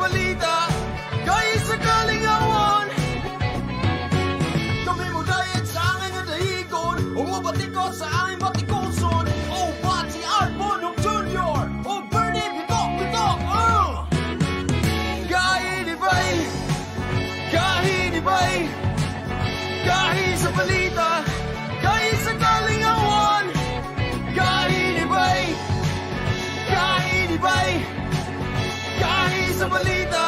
balita, kahit sa kalingawan. Kami mo dahil sa aking nadahigon, umabati ko sa aking batikoson. Oh, ba't si Arbonong Jr. Oh, Bernie, bitok, Kahinibay, kahinibay, kahit sa balita, kahit sa kalingawan. Kahinibay, kahinibay, kahit sa balita,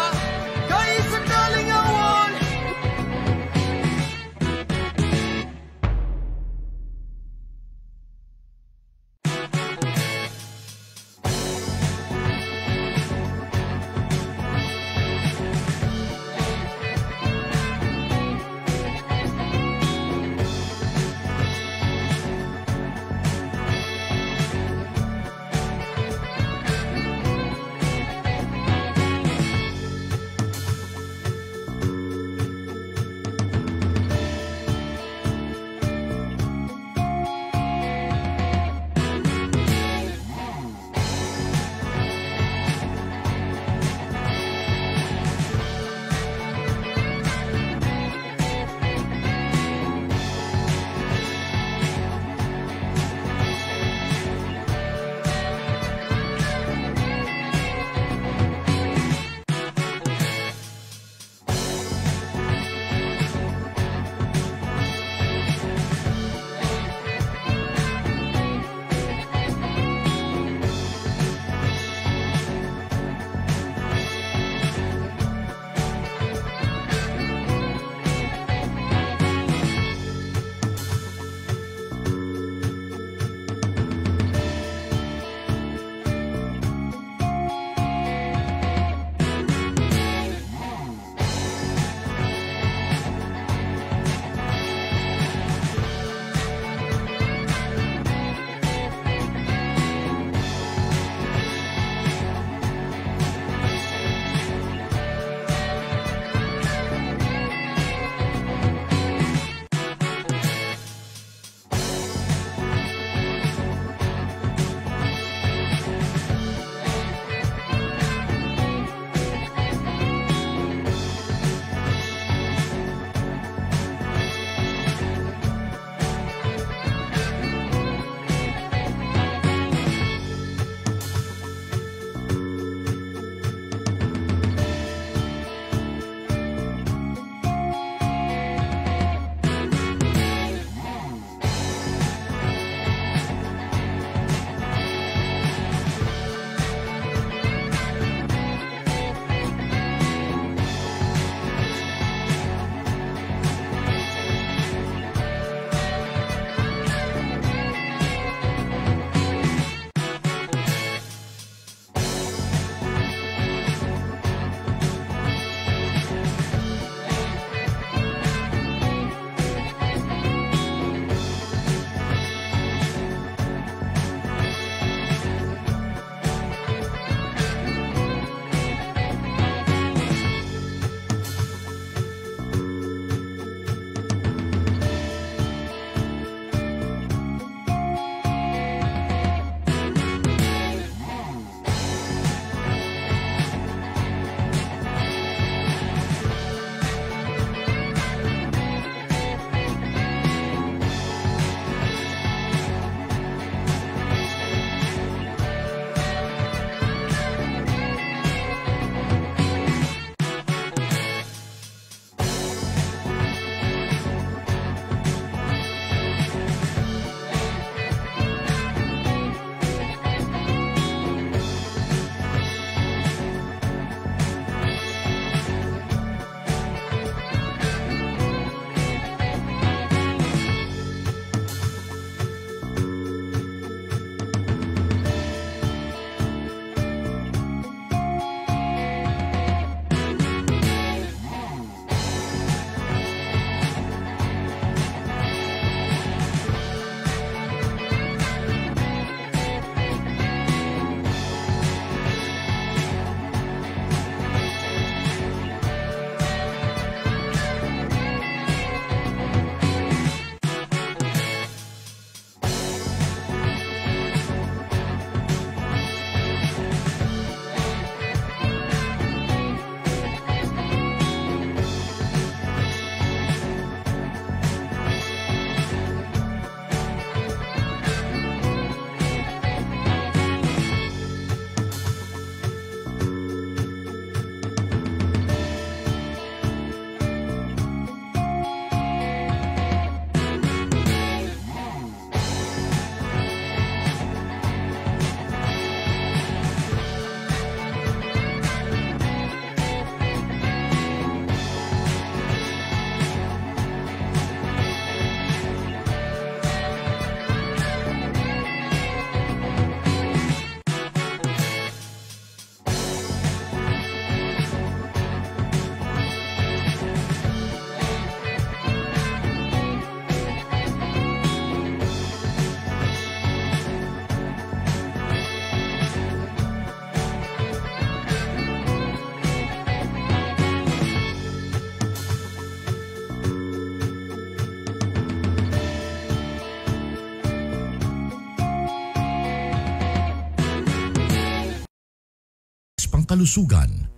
kalusugan.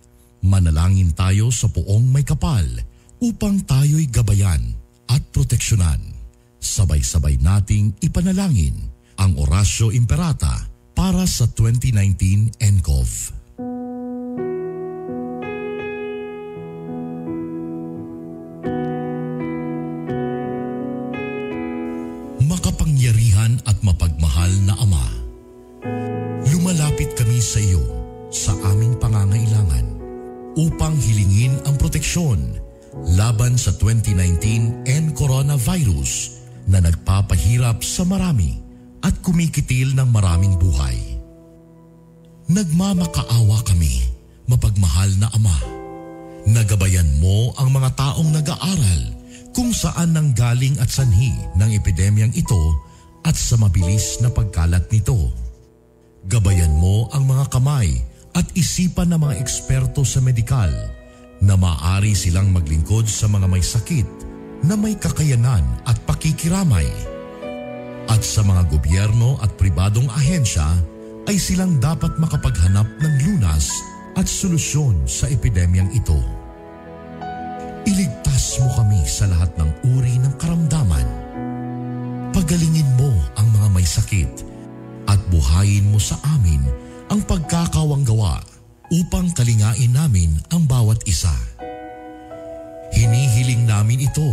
Manalangin tayo sa Poong May Kapal upang tayo'y gabayan at proteksyonan. Sabay-sabay nating ipanalangin ang Oratio Imperata para sa 2019 NCOV. Makapangyarihan at mapagmahal na Ama, lumalapit kami sa iyo sa aming pangangailangan upang hilingin ang proteksyon laban sa 2019 and coronavirus na nagpapahirap sa marami at kumikitil ng maraming buhay. Nagmamakaawa kami, mapagmahal na Ama. Nagabayan mo ang mga taong nag-aaral kung saan nanggaling at sanhi ng epidemyang ito at sa mabilis na pagkalat nito. Gabayan mo ang mga kamay at isipan ng mga eksperto sa medikal na maaari silang maglingkod sa mga may sakit na may kakayanan at pakikiramay. At sa mga gobyerno at pribadong ahensya ay silang dapat makapaghanap ng lunas at solusyon sa epidemyang ito. Iligtas mo kami sa lahat ng uri ng karamdaman. Pagalingin mo ang mga may sakit at buhayin mo sa amin ang pagkakawanggawa upang kalingain namin ang bawat isa. Hinihiling namin ito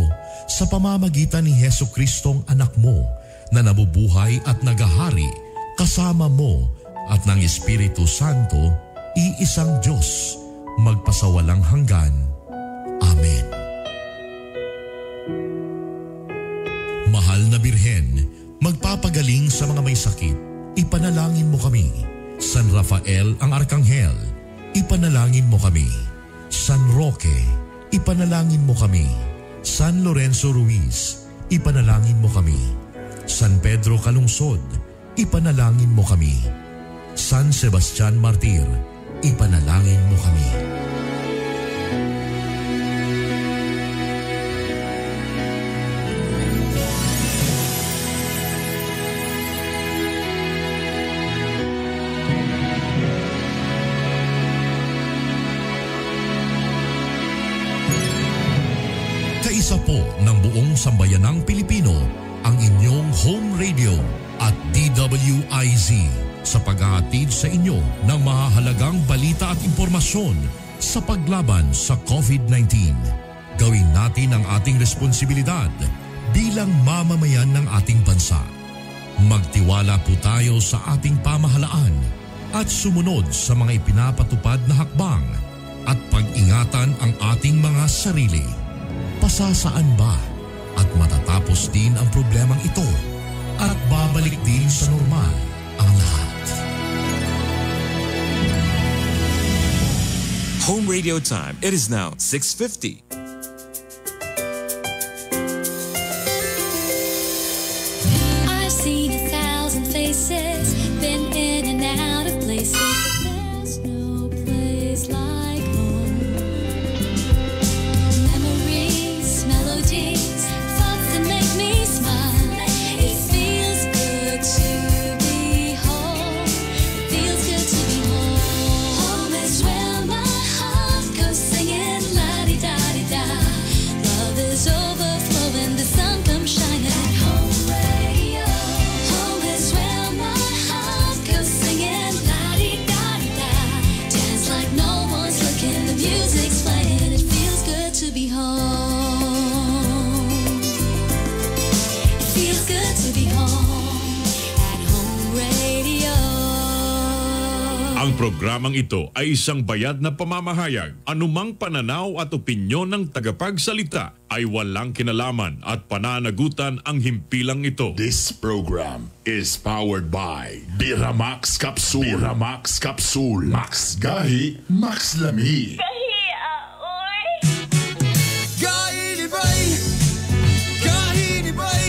sa pamamagitan ni Jesucristong anak mo na nabubuhay at nagahari kasama mo at ng Espiritu Santo, iisang Diyos, magpasawalang hanggan. Amen. Mahal na Birhen, magpapagaling sa mga may sakit, ipanalangin mo kami. San Rafael ang Arkanghel, ipanalangin mo kami. San Roque, ipanalangin mo kami. San Lorenzo Ruiz, ipanalangin mo kami. San Pedro Calungsod, ipanalangin mo kami. San Sebastian Martir, ipanalangin mo kami. Kaisa po ng buong sambayanang Pilipino ang inyong home radio at DWIZ sa paghahatid sa inyo ng mahahalagang balita at impormasyon sa paglaban sa COVID-19. Gawin natin ang ating responsibilidad bilang mamamayan ng ating bansa. Magtiwala po tayo sa ating pamahalaan at sumunod sa mga ipinapatupad na hakbang at pag-ingatan ang ating mga sarili. Pasasaan ba at matatapos din ang problemang ito at babalik din sa normal ang lahat. Home radio time. It is now 6:50. I've seen 1,000 faces, been in and out of places. There's no place like home. Memories, melodies, thoughts that make me smile. It feels good to be home. It feels good to be home. Home is where my heart goes singing la-di-da-di-da. Love is overflowing, the sun comes shining at home radio. Home is where my heart goes singing la-di-da-di-da. Dance like no one's looking, the music's playing. It feels good to be home. It feels good to be home at home radio. Ang programang ito ay isang bayad na pamamahayag. Anumang pananaw at opinyon ng tagapagsalita ay walang kinalaman at pananagutan ang himpilang ito. This program is powered by Biramax Capsule. Biramax Capsule. Max Gahi, Max Lami. Gahi ni Bay! Gahi ni Bay!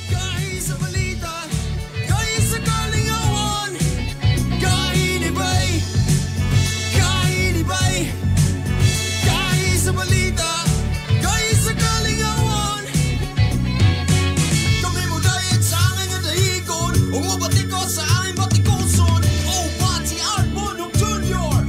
Gahi sa balita! Gahi sa kalingawan! Gahi ni Bay! Gahi ni Bay! Gahi sa balita! Gahi sa kalingawan! Kami mo dahil sa aking nadahigon, umabati ko sa aming batikoson. Oh, Bati Arbonong Jr.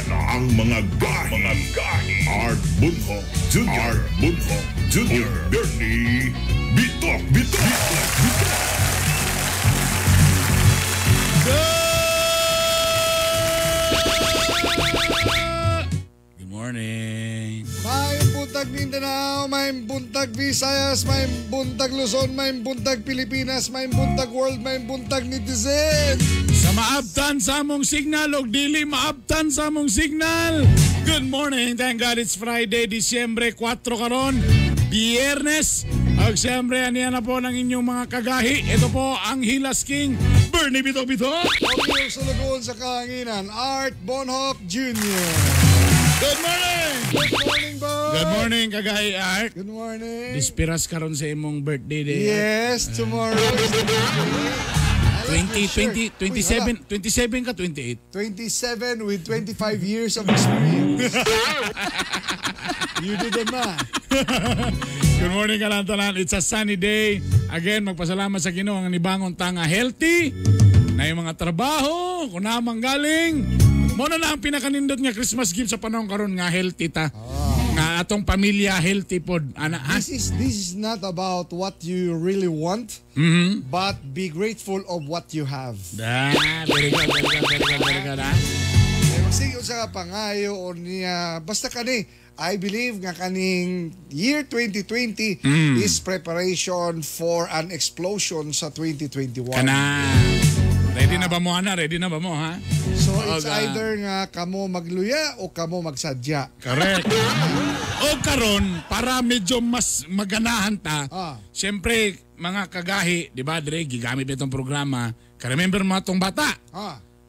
ang mga gahi. Art Bunho Jr. Bernie Bitok. Good morning. May buntag Mindanao, may buntag Visayas, may buntag Luzon, may buntag Pilipinas, may buntag world, may buntag netizen. Sa maabtan sa among signal o dili maabtan sa among signal. Good morning. Thank God it's Friday, Disyembre 4 karon. Biyernes. At siyempre, aniyan na po ng inyong mga kagahi. Ito po ang Hilas King, Bernie Bitok. Pagkiyong sulugon sa kahanginan, Art Bonhoc Jr. Good morning! Good morning, boy! Good morning, kagahi Art. Good morning! Dispiras karon sa imong birthday day. Yes, tomorrow is the birthday. 27 ka, 28? 27 with 25 years of experience. You do the math. Good morning, kalantanan. It's a sunny day. Again, magpasalamat sa Ginoo ang nibangon tanga healthy na yung mga trabaho, kung namang galing. Muna na ang pinakanindot nga Christmas gift sa panahon karon nga healthy ta. Nga atong pamilya healthy pod. Ana, ha? This is not about what you really want, but be grateful of what you have. Very good. Magsigon sa pangayo o niya, basta kani, I believe nga kaning year 2020 is preparation for an explosion sa 2021. Kana. Ready na ba mo, Ana? Ready na ba mo, ha? So it's either nga kamo magluya o kamo magsadya. Correct. O karon para medyo mas maganahan ta. Siyempre, mga kagahi, di ba, Dre, gigamit itong programa. Ka-remember mo itong bata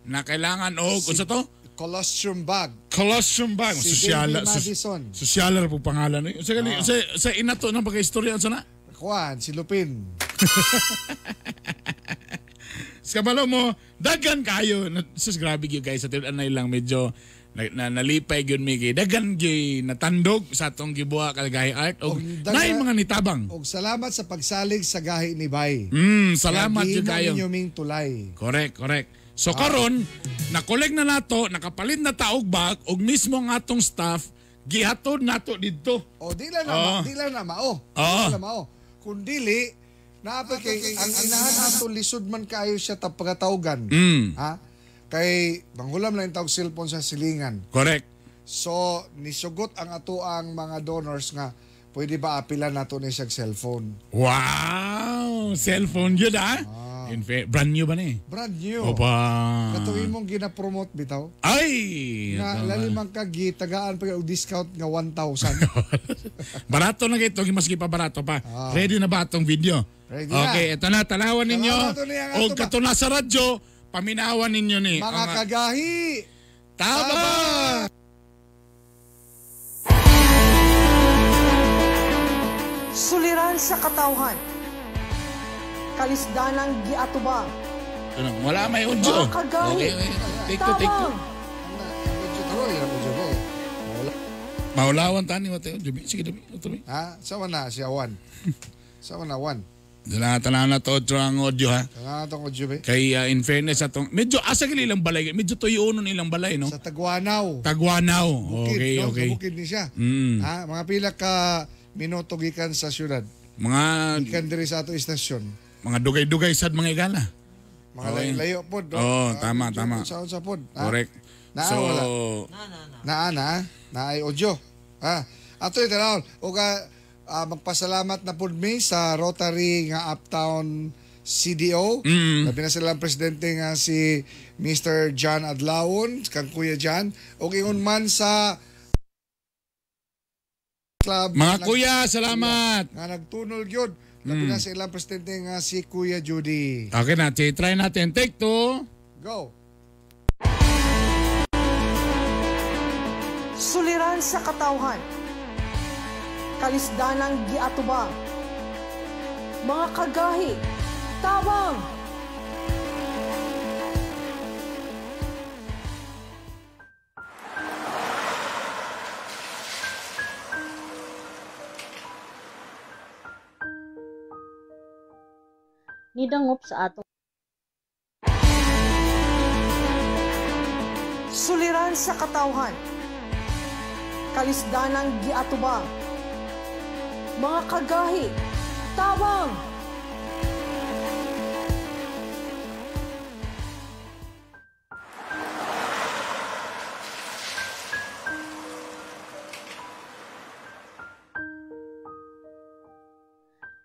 na kailangan, kung sa to? Colostrum bag. Colostrum bag. Si David Madison. Sosyalar po pangalan. Sa inato ng pagka-istorya, sana? Kuan, si Lupin. Kabalo mo, dagan kayo. Sus, grabe yun guys. Sa tinuan na lang medyo nalipay yun Miki. Dagan yun natandog sa atong gibuha kalagahi Art. O na mga nitabang. Og salamat sa pagsalig sa gahi ni Bay. Salamat yun kayo. Kaya ming tulay. Correct. So karon, nakoleg na nato, nakapalit na taog bag, og mismo nga atong staff, gihatod nato dito. O di lang na mao. Kung dili, naapay kay ang inahan ato lisod man kayo siya pagkatawgan. Ha? Kay manghulam lang tawag cellphone sa silingan. Correct. So nisugot ang ato ang mga donors nga pwede ba apilan nato ni siyang cellphone. Wow! Cellphone yun brand new ba na eh? Brand new. Opa. Katuwin mong gina-promote bitaw. Ay! Nga lalimang tagaan pa yung discount nga 1,000. Barato na ito, maski pa barato pa. Ready na ba itong video? Ready okay, ito na, talawan ninyo. O kato na sa radyo, paminawan ninyo ni. Mga kagahi! Tama! Suliran sa katawhan. Kalisdanang giatubang. Wala may audio. Mga kagahi. Okay. Take two. Maulawan tani mo tayo. Sige, Dumi. Ha? Sawa na, si Awan. Sawa na, Awan. Tanan na to ang audio ha. Tanan na to ang audio ba? Kay in fairness atong medyo asa ilang balay, medyo tuyo ilang balay no. Sa Tagwanaw. Okay. Sa bukid ni siya. Ha, mga pila ka minuto gikan sa syudad. Mga gikan diri sa ato istasyon. Mga dugay-dugay sad mga igala. Mga layo pod. Tama. Sa pod. Correct. So na ay audio. Ha. Ato ito magpasalamat na po mi sa Rotary nga Uptown CDO. Labi na silang presidente nga si Mr. John Adlawon, kang Kuya John. O ingon man sa club. Mga kuya, salamat. Nga nagtunol yun. Labi na silang presidente nga si Kuya Judy. Okay na, try natin. Take two. Go. Suliran sa katawhan. Kalisdanang giatubang. Mga kagahi. Tabang! Nidangop sa ato. Suliran sa katawhan, kalisdanang giatubang, mga kagahi, tabang.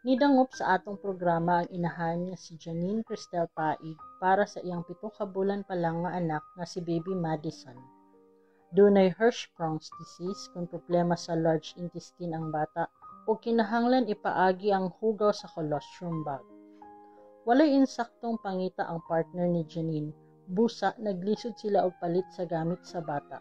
Nidangop sa atong programa ang inahan nga si Janine Cristel Paig para sa iyang 7 ka bulan pa lang nga anak nga si Baby Madison. Dunay Hirschsprung's disease kung problema sa large intestine ang bata o kinahanglan ipaagi ang hugaw sa colostrum bag. Walay insaktong pangita ang partner ni Janine, busa naglisod sila og palit sa gamit sa bata.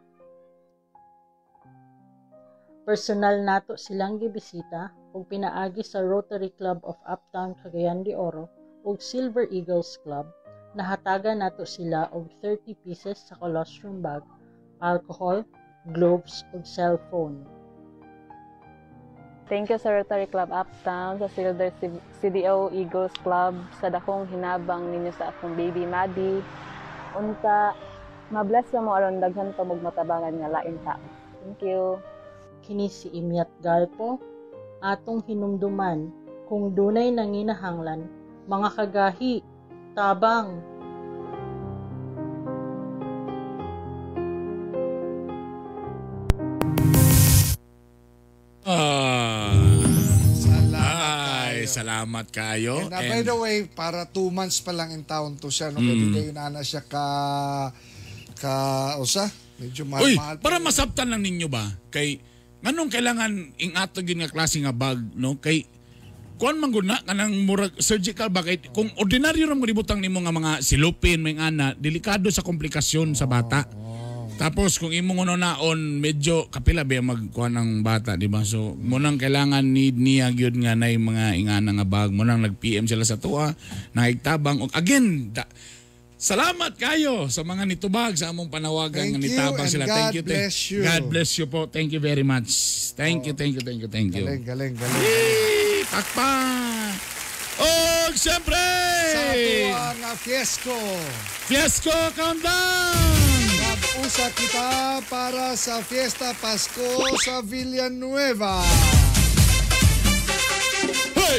Personal nato silang gibisita ug pinaagi sa Rotary Club of Uptown Cagayan de Oro ug Silver Eagles Club. Nahatagan nato sila og 30 pieces sa colostrum bag, alcohol, gloves ug cellphone. Thank you sa Rotary Club Uptown, sa Silver CDO Eagles Club, sa dakong hinabang ninyo sa akong baby Maddie. Unta, mabless na mo aron daghan pa matabangan nga lain ta. Thank you. Kini si Imiat Galpo, atong hinumduman kung dunay nanginahanglan, mga kagahi, tabang. Salamat kayo. And by the way, para 2 months pa lang in town to siya. No? Kaya na siya usa. Medyo mahal. Para masabtan lang ninyo ba? Kay, anong kailangan ingato yun nga klase nga bag, no? Kay, kuan man gud na kanang murag surgical ba? Kay, kung ordinaryo ram gulibutang nimo nga mga silupin, may ana, delikado sa komplikasyon sa bata. Tapos kung imong naon medyo kapila ba magkuha ng bata, di ba? So munang kailangan need niya gyud nga nay mga ingana nga bag, munang nag-PM sila sa tuwa, nahigtabang og again. Salamat kayo sa mga nitubag sa among panawagan nga nitabang sila. Thank you. Bless you. God bless you po. Thank you very much. Thank you. Galing. Takpan. Oh, siyempre! Sa tuwa nga Fiesco Countdown! Mag-usa kita para sa Fiesta Pasko sa Villanueva. Hey!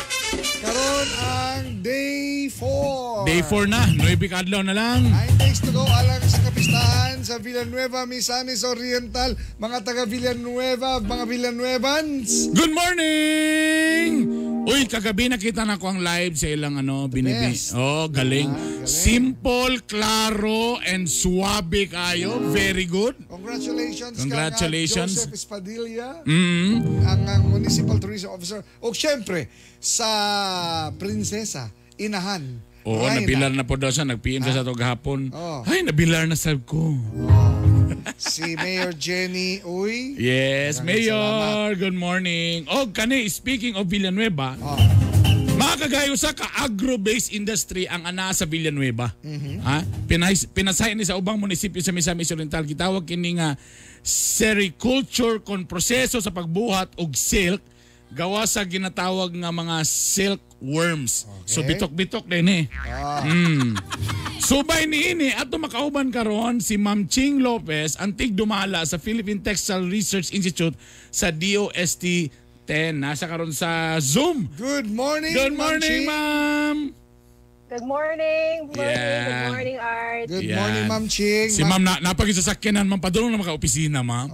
Karon ang Day 4. Day 4 na. 9 kadlaw na lang. 9 days to go alang sa kapistahan sa Villanueva, Misamis Oriental. Mga taga Villanueva, mga Villanuevans. Good morning! Uy, kagabi nakita na ko ang live sa ilang best. Oh, galing. Simple, klaro, and suabe kayo. Very good. Congratulations. Joseph Espadilla, Mm-hmm. ang Municipal Tourism Officer. O syempre, sa Prinsesa, Inahan. Oo, nabilar na po daw siya. Nag-PM siya sa ito gahapon. Oh. Ay, nabilar na sa ko. Si Mayor Jenny Uy. Yes, Mayor. Salamat. Good morning. O, kani, speaking of Villanueva, mga kagayo sa ka-agro-based industry ang ana sa Villanueva. Ha? Pinasay ni sa ubang munisipyo sa Misamis Oriental. Gitawag kini nga sericulture kon proseso sa pagbuhat og silk gawa sa ginatawag nga mga silkworms. Okay. So bitok-bitok din Subay ni ato makauban karon si Ma'am Ching Lopez, antig dumala sa Philippine Textile Research Institute sa DOST 10. Nasa karon sa Zoom. Good morning, ma'am. Good morning. Yeah. Good morning, Art. Good morning, Ma'am Ching. Si Ma'am napag-isasakyanan, ma'am. Padulong na maka-opisina, ma'am.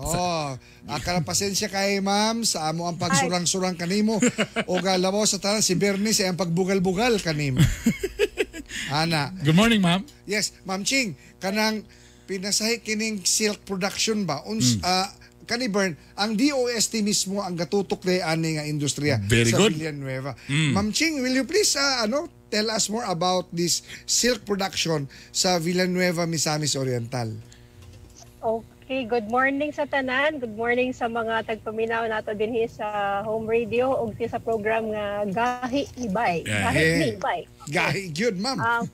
Akala pasensya kay Ma'am sa amo ang pagsurang-surang kanimo. O galabaw sa tanan si Bernie sa ang pagbugal-bugal kanimo. Ana. Good morning, ma'am. Yes, Ma'am Ching. Kanang pinasahi kining silk production ba? Kani Bern, ang DOST mismo ang gatutok day ani nga industriya Very sa good. Villanueva. Ma'am Ching, will you please tell us more about this silk production sa Villanueva, Misamis Oriental? Okay, good morning sa tanan. Good morning sa mga tagpaminaw nato dinhi sa home radio ug sa program nga Gahi Ibay. Gahi Ibay. Gahi gyud, ma'am.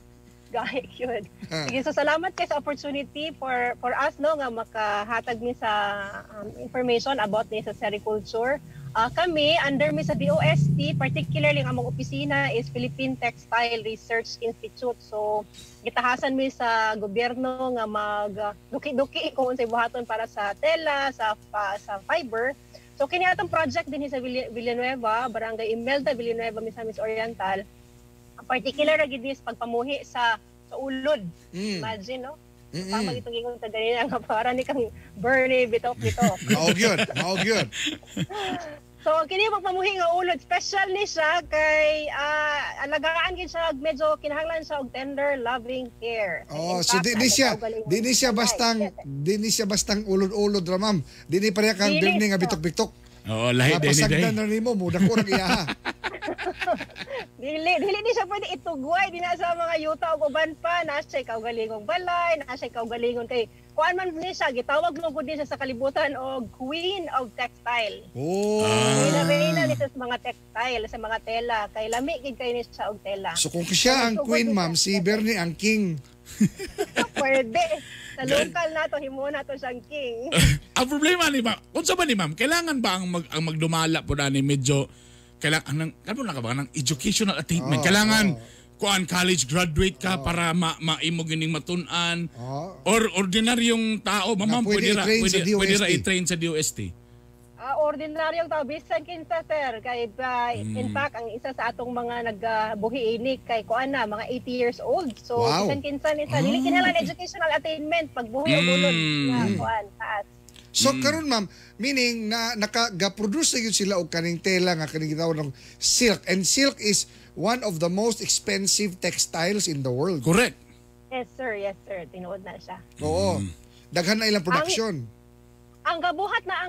Gahi yun. Sige, so salamat kayo sa opportunity for us nga makahatag ni sa information about ni sa sericulture Kami, under mi sa DOST, particularly ang among opisina is Philippine Textile Research Institute. So, gitahasan mi sa gobyerno nga mag-duki-duki kung unsay buhaton para sa tela, sa fiber. So, kini atong project din sa Villanueva, Barangay Imelda, Villanueva, Misamis Oriental. Ang particular na gidis pagpamuhi sa ulod. Imagine, no? Tama itong gingon sa ganina nga para ni kang Bernie bitok-bitok. Maog yun. So, kini pagpamuhi nga ulod, special ni siya kay alagaan gid siya, medyo kinahanglan siya og tender, loving care. Oh, so di siya bastang ulod-ulod ra ma'am. Di pareha kang Bernie nga bitok-bitok. Oo, lahi din. Napasagdan na nimo mo, dako ra iya. Dili ni siya pwede itugway din sa mga yuta o uban pa na siya kaugalingong balay, na siya kaugalingon kay kuan man ni siya gitawag mo gud siya sa kalibutan og Queen of Textile. Reyna nito sa mga textile, sa mga tela kay lami gid kay ni siya og tela. So kung siya ang queen ma'am, si Bernie ang king. Pwede. Sa local nato himo na to siyang king. Ang problema ni ma'am, unsa ba ni ma'am, kailangan ba ang magdumala po na ni medyo kailangan ng educational attainment. Kailangan kuan college graduate ka para maimo gining matun-an. Or ordinaryong tao, ma'am, pwede ra i-train sa DOST. Ordinaryong tao bisan kinsa sir kay in fact ang isa sa atong mga nagbuhi ini kay kuan na mga 80 years old. So bisan kinsa ni sa dili kinahanglan educational attainment pagbuhi og ulod nga kuan taas. So karon ma'am, meaning na naka-produce na yun sila og kaning tela nga kaning gitawag ng silk, and silk is one of the most expensive textiles in the world. Correct. Yes sir, tinuod na siya. Oo. Daghan na ilang production. Ang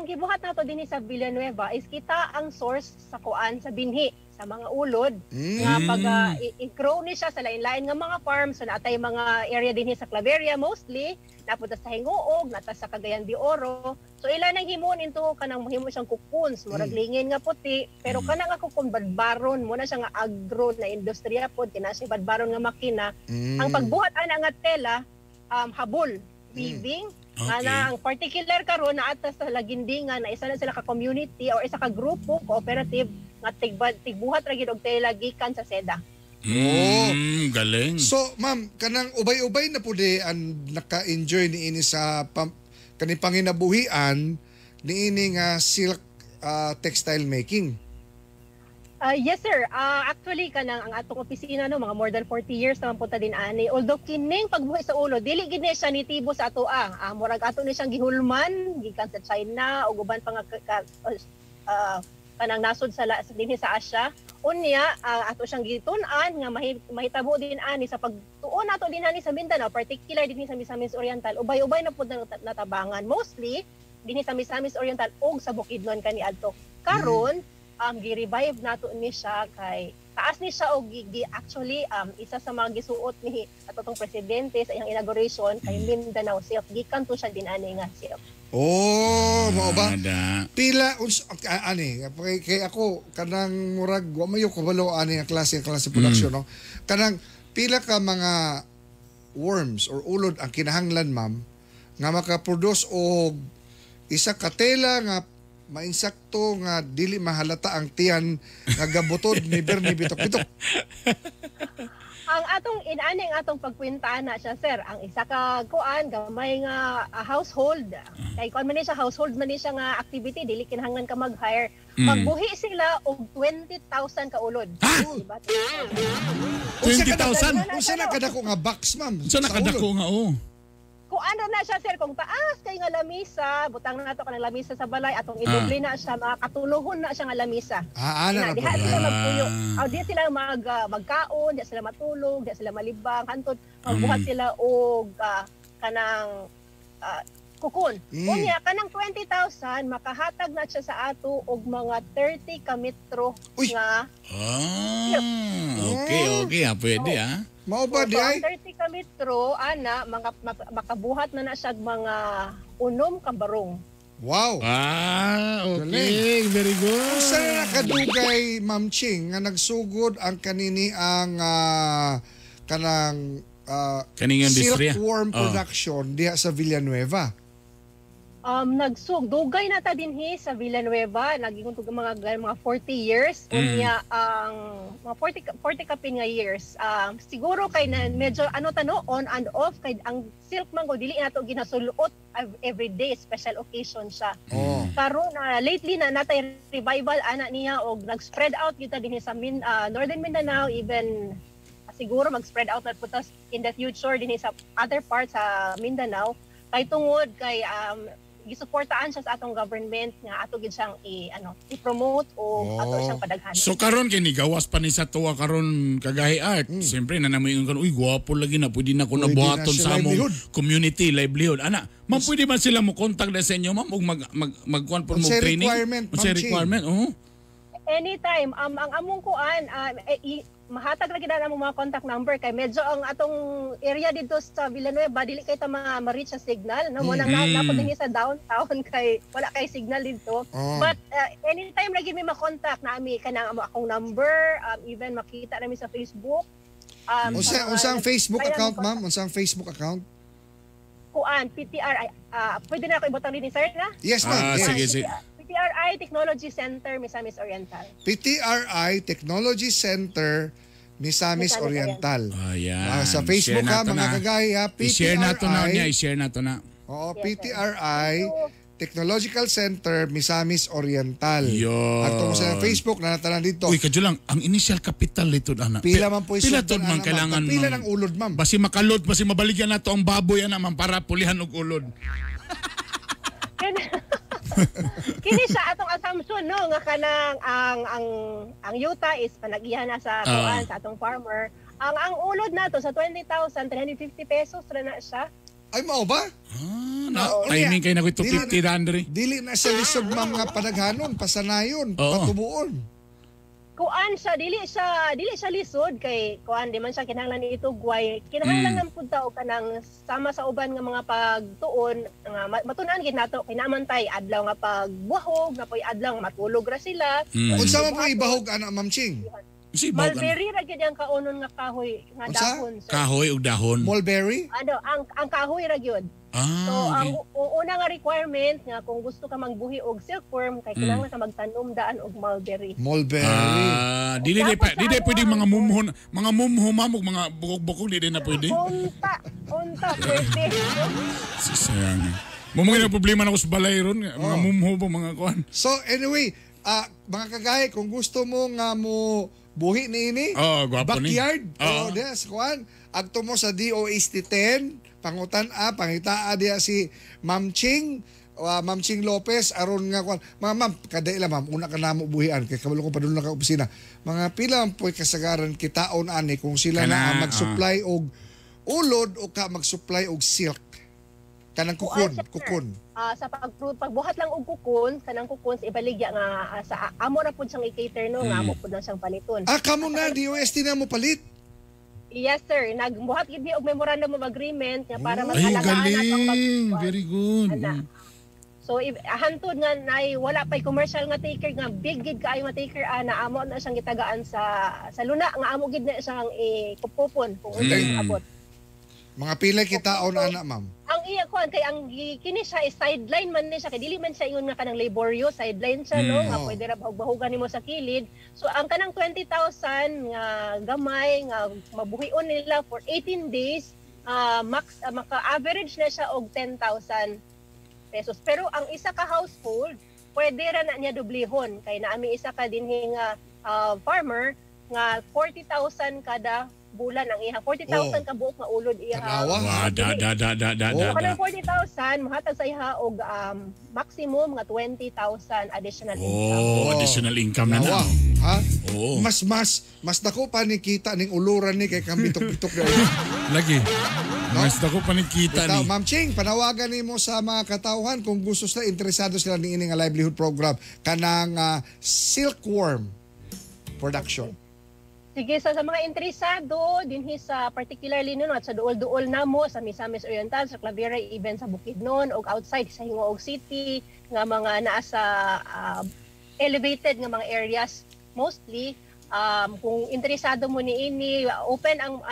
gibuhat nato dinhi sa Villanueva is kita ang source sa kuan sa binhi sa mga ulod nga pag i-grow ni siya sa lain-lain nga mga farms. So natay mga area dinhi sa Claveria mostly, napunta sa Hinguog, nata sa Cagayan de Oro. So ilan ang himon into kanang mohimo siyang cocoons, murag lingin nga puti, pero kanang ako kung badbaron mo na siya nga agro na industriya pod kina siya badbaron nga makina. Ang pagbuhat ana nga tela habol, weaving. Ana ang particular karon na atas sa Lagindingan na isa na sila ka community or isa ka grupo cooperative nga tigbuhat ra gid og tela gikan sa seda. Galing. So ma'am, kanang ubay-ubay na pudi ang naka-enjoy niini sa kaning panginabuhian niini nga silk textile making. Yes sir, actually kanang ang atong opisina no mga more than 40 years naman punta din ani. Although kining pagbuhi sa ulo dili gid ni siya nitibo sa ato murag ato ni siyang gihulman gikan sa China ug uban pa nga kanang nasod sa dinhi sa Asia. Unya ato siyang gitun-an nga mahitabo din ani sa pagtuon nato dinhi sa Mindanao, particular dinhi sa Misamis Oriental. Ubay-ubay na pud natabangan mostly dinhi sa Misamis Oriental ug sa Bukidnon kaniadto. Karon gi-revive nato ni siya kay taas ni siya og actually isa sa mga gisuot ni atong presidente sa iyang inauguration kay Mindanao Silk gikan to siya dinani nga silk. Mao ba? Pila ani kay ako kanang murag wa mayo ko balo ani nga klase production no. Kanang pila ka mga worms or ulod ang kinahanglan ma'am nga maka-produce og isa ka tela nga mainsakto nga dili mahalata ang tiyan nga gabutod ni Bernie bitok-bitok. Ang atong inaning atong pagkwintaan na siya sir, ang isa ka kuan gamay nga household. Kay kuan man ni siya household man ni siya nga activity dili kinahanglan ka mag-hire. Magbuhi sila og 20,000 ka ulod. Diba? 20,000? Unsa na kadako nga box ma'am? Unsa na kadako nga Kung ano na siya sir, kung taas kay nga lamisa, butang na nato kanang lamisa sa balay atong idoble na siya, makatuluhon na siya nga lamisa. Ana na diha sila magpuyo. Di sila magkaon, di sila matulog, di sila malibang, hantod magbuhat sila og kanang kukun. Unya kanang 20,000 makahatag na siya sa ato og mga 30 ka metro nga. Okay, pwede Mao ba di ay? 30 ka metro ana makabuhat na siya mga unom ka barong. Wow. Okay, very good. Usa na nakadugay Ma'am Ching nga nagsugod ang kanini ang kaning industriya silkworm production diha sa Villanueva. Dugay na ta dinhi sa Villanueva, naging mga 40 years unya ang mga 40 kapin nga years. Siguro kay na medyo on and off kay ang silk mango dili nato ginasuluot every day, special occasion siya. Karon lately na natay revival ana niya og nag-spread out kita dinhi sa Northern Mindanao, even siguro mag-spread out na putas in the future dinhi sa other parts sa Mindanao kay tungod kay gisuportaan siya sa atong government nga ato gid siyang i-promote o ato siyang padaghanan. So karon kini gawas pa ni sa tuwa karon kagahi art. Siyempre na namayon kan uy gwapo lagi na pwede na ko nabuhaton sa among community livelihood. Ana, ma'am pwede man sila mo contact na sa inyo ma'am ug magkuan po mo training. Requirement. Anytime ang among kuan mahatag ra gid na among mga contact number kay medyo ang atong area dito sa Villanueva dili kay ta ma-reach sa signal no mo nang napod dinhi sa downtown kay wala kay signal dito. But anytime ra gid mi ma-contact na ami kanang akong number, even makita nami sa Facebook. Unsang Facebook account ma'am? Unsang Facebook account? Kuan PTRI pwede na ako ibutang din sir na? Yes ma'am. Sige. PTRI Technology Center, Misamis Oriental. PTRI Technology Center, Misamis Oriental. Ayan. Sa Facebook ha, mga kagahi ha. I-share na to na. Oo, PTRI Technological Center, Misamis Oriental. At kung sa Facebook, nanatanan dito. Uy, kadyo lang, ang initial capital ito, ana. Pila man po pila to man kailangan. Pila ng ulod, ma'am. Basi makalod, basi mabaligyan na to ang baboy, ana, ma'am, para pulihan og ulod. Kini sa atong assumption no nga kanang ang yuta is panagihan na sa kuan sa atong farmer. Ang ulod nato sa 20,350 pesos ra na siya. Ay mao ba? Timing kay na ko 250 Andre. Dili na sa lisod mga padaghanon, pasanayon, patubuon. Kuan siya dili siya lisod kay kuan di man siya kinahanglan ni itugway. Kinahanglan lang pud ta og kanang sama sa uban nga mga pagtuon nga matun-an gid nato kay naman tay adlaw nga pagbuhog na poy adlaw matulog ra sila. Unsa man po ibahog ana Ma'am Ching? Mulberry ra gyud ang kaunon nga kahoy nga dahon. Kahoy ug dahon. Mulberry? Ang kahoy ra gyud. So ang una nga requirement nga kung gusto ka magbuhi og silkworm kay kinahanglan ka magtanom daan og mulberry. Dili pwede mga mumhon, ma'am ug mga bukog-bukog dili na pwede. Unta pwede. Sayang. Mo mga problema na ko sa balay ron, mga mumho po mga kuan. So anyway, mga kagahi kung gusto mo nga mo buhi niini, backyard, des kuan, adto mo sa DOST 10, pangitaa diya si Ma'am Ching, Ma'am Ching Lopez aron nga kuan. Ma'am, kada ila ma'am, una ka namo buhian kay kabalo ko padulong ka opisina. Mga pila man po'y kasagaran kitaon ani kung sila na mag-supply og ulod o ka mag-supply og silk. Kanang kukun. Sa pagbuhat lang og kukun, kanang kukun sa ibaligya nga sa amo ra pud siyang i-cater no, nga amo pud lang siyang paliton. Kamo na DOST na mo palit. Yes sir, nagbuhat gid mi og memorandum of agreement nga para masalagaan atong very good. So hantod nga nay wala pay commercial nga taker nga big gid kaayo nga taker ana amo na siyang gitagaan sa luna nga amo gid na siyang ikupupon kung unsay abot. Mga pila kitaon ana ma'am. Ang iya kuan kay ang kini siya sideline man ni siya kay dili man siya ingon nga kanang laboryo, sideline siya no nga pwede ra bahug-bahugan nimo sa kilid. So ang kanang 20,000 nga gamay nga mabuhion nila for 18 days, max maka-average na siya og 10,000 pesos. Pero ang isa ka household pwede ra na niya dublihon kay naami isa ka dinhi nga farmer nga 40,000 kada bulan ang iha 40,000 ka buok nga ulod iha. Kanang 40,000 mahatag sa iha og maximum nga 20,000 additional income. Additional income na na. Mas dako pa ni kita ning uluran ni kay kambitok-bitok na. Lagi. Mas dako pa ni kita ni. Ma'am Ching, panawagan nimo sa mga katawhan kung gusto sila interesado sila ning ini nga livelihood program kanang silkworm production. Sige, sa mga interesado dinhi sa particularly no at sa duol-duol namo sa Misamis Oriental, sa Clavera, even sa Bukidnon o outside sa Hingoog City nga mga naa sa elevated nga mga areas mostly Kung interesado mo niini, open ang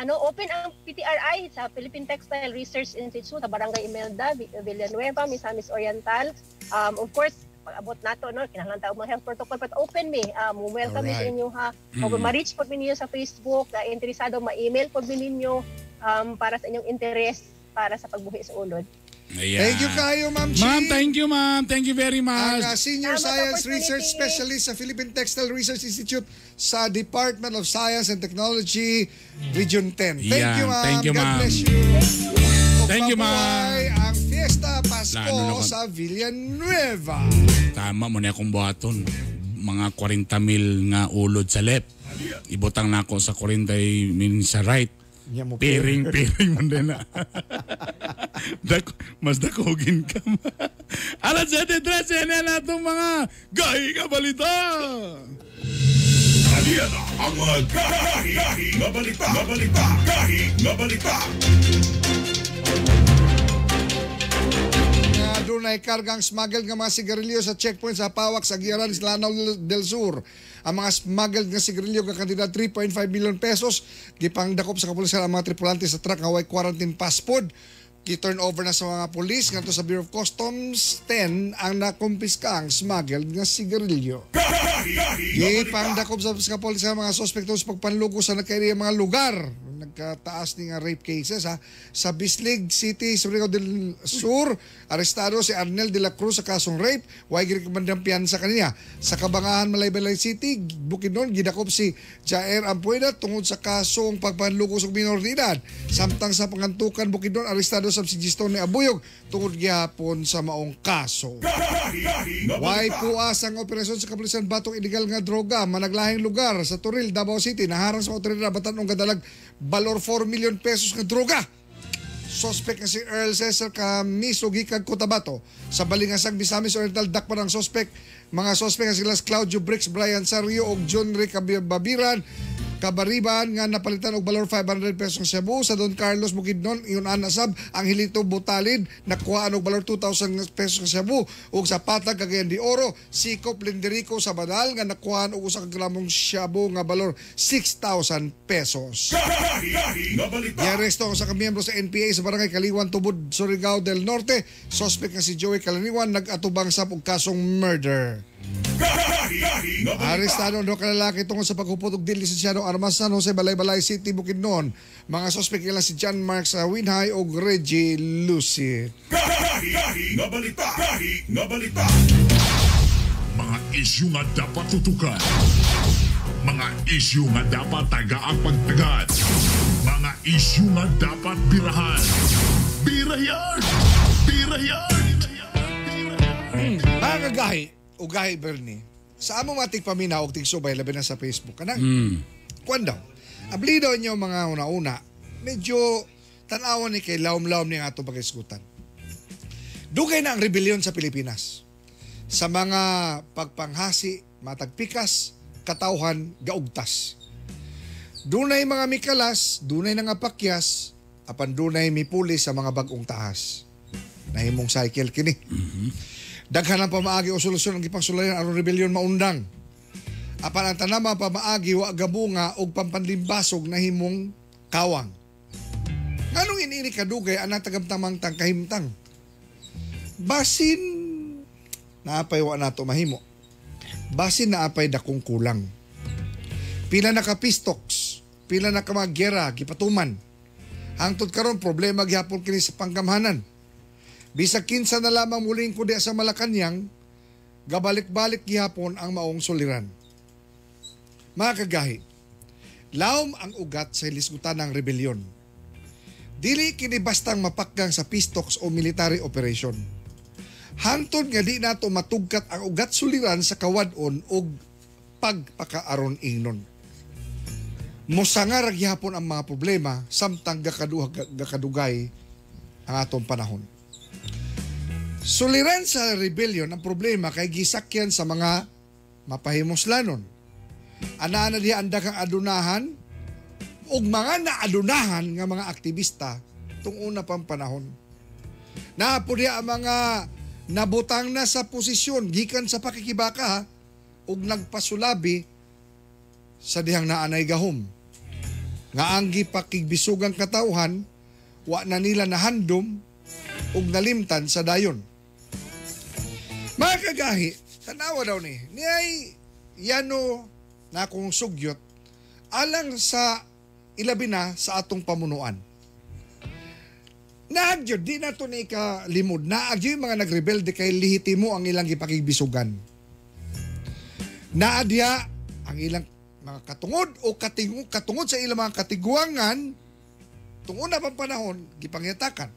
PTRI sa Philippine Textile Research Institute sa Barangay Imelda, Villanueva, Misamis Oriental. Of course, pag-abot nato no, kinahanglan ta og mga health protocol but open me. Welcome sa inyo ha. Kung ma-reach pod ninyo sa Facebook, interesado ma-email pod ninyo para sa inyong interest para sa pagbuhi sa ulod. Ayan. Thank you kayo, Ma'am Chi. Ma'am, thank you, ma'am. Thank you very much. Ang Senior Science Research Specialist sa Philippine Textile Research Institute sa Department of Science and Technology, Region 10. Thank Yan. you, ma'am. Thank you, God ma'am. bless you. Thank you, ma'am. Mabuhay ang Fiesta Pasko Lalo na sa Villanueva. Tama mo na akong buhaton. Mga 40,000 nga ulod sa left. Ibutang na ako sa 40,000 sa right. Piring mo din na. Mas dakogin ka. Alas 7:13 yan natong mga gahi ka balita. Aliyan ang mga gahi nga balita. Gahi nga balita. Dunay kargang smuggled nga mga sigarilyo sa checkpoint sa Pawak sa Giaran, Lanao del Sur. Ang mga smuggled nga sigarilyo nga kandidat 3.5 million pesos gipangdakop sa kapulisan ang mga tripulante sa truck nga way quarantine passport. Gi-turn over na sa mga pulis ngadto sa Bureau of Customs 10 ang nakumpiska ang smuggled nga sigarilyo. Gipangdakop sa kapulisan ang mga suspekto sa pagpanlugo sa nagkairiya mga lugar. Nagkataas ni nga rape cases ha. Sa Bislig City, Surigao del Sur, arestado si Arnel de la Cruz sa kasong rape. Huwag rekomendang piyansa kanina. Sa Kabangahan, Malaybalay City, Bukidnon, gidakop si Jair Ampueda tungod sa kasong pagpanlugos og minor de edad. Samtang sa Pangantukan, Bukidnon, arestado sa si Gistone Abuyog tungod gihapon sa maong kaso. Huwag puas ang operasyon sa kapulisan batong illegal nga droga managlahing lugar sa Turil, Davao City. Naharang sa otoridad Batanong kadalag balor 4 million pesos nga droga. Suspect nga si Earl Cesar Camiso gikag Cotabato. Sa Balingasang Misamis Oriental dakpan ang suspect. Mga suspect nga sila Claudio Bricks, Brian Sario ug John Rick Babiran Kabariban nga napalitan og balor 500 pesos sa Cebu. Sa Don Carlos Bukidnon iyon anasab ang Hilito Butalid nakuhaan og balor 2,000 pesos sa Cebu. Ug sa Patag Cagayan de Oro Sikop Linderico sa Badal nga nakuhaan og usa ka gramong shabu nga balor 6,000 pesos. Giaresto sa kamiyembro sa NPA sa Barangay Kaliwan Tubod, Surigao del Norte. Suspect nga si Joey Kalaniwan nag-atubang sab og kasong murder. Arestado do kalalaki tungod sa paghupot og dilisensyadong armas sa San Jose, Balay-Balay City, Bukidnon. Mga suspect nila si John Mark Winhay o Reggie Lucy. Mga isyu nga dapat tutukan. Mga isyu nga dapat tagaang pagtagad. Mga isyu nga dapat birahan. Birayan! Mga kagahi, ugahi Bernie, sa among matik paminaw og tigsubay labi na sa Facebook kanang kuan daw ablido nyo mga una-una medyo tan-awon ni kay lawom-lawom ni ato pag-iskutan. Dugay na ang rebellion sa Pilipinas sa mga pagpanghasi, matagpikas, katawhan, gaugtas. Dunay mga mikalas, dunay nga pakyas, apan dunay mipuli sa mga bagong taas. Nahimong cycle kini. Daghan ang pamaagi o solusyon ang gipangsulayan aron rebellion maundang. Apan ang tanama pamaagi wa gabunga og pampanlimbasog na himong kawang. Nganong iniini kadugay anang tagamtamang kahimtang? Basin naapay wa nato mahimo. Basin naapay dakong kulang. Pila na kapistoks, pila na kamagyera gipatuman. Hangtod karon problema gihapon kini sa panggamhanan. Bisag kinsa na lamang muling kundi sa Malacañang, gabalik-balik gihapon ang maong suliran. Mga kagahi, lawom ang ugat sa hilisgutan ng rebellion. Dili kini bastang mapakgang sa pistoks o military operation. Hangtod nga di nato matugkat ang ugat suliran sa kawadon o pagpakaaron ingnon. Mosangar gihapon ang mga problema samtang gakadugay ang atong panahon. Suliran sa rebellion ang problema kay gisakyan sa mga mapahimuslanon. Ana diha anda kang adunahan ug mga naadunahan nga mga aktivista tung una pang panahon. Naapo diha ang mga nabutang na sa posisyon gikan sa pakikibaka ug nagpasulabi sa dihang naanay gahom. Nga ang gipakigbisugang katauhan, wa na nila nahandom ug nalimtan sa dayon. Mga kagahi, tanawa daw ni, niyay yano na akong sugyot alang sa ilabi na sa atong pamunuan. Naagyo, di na ito na ikalimod. Naagyo yung mga nagrebelde kay lihitimo ang ilang gipakigbisugan. Naadya ang ilang mga katungod o katungod sa ilang mga katiguangan tungod na pang panahon, gipangyatakan.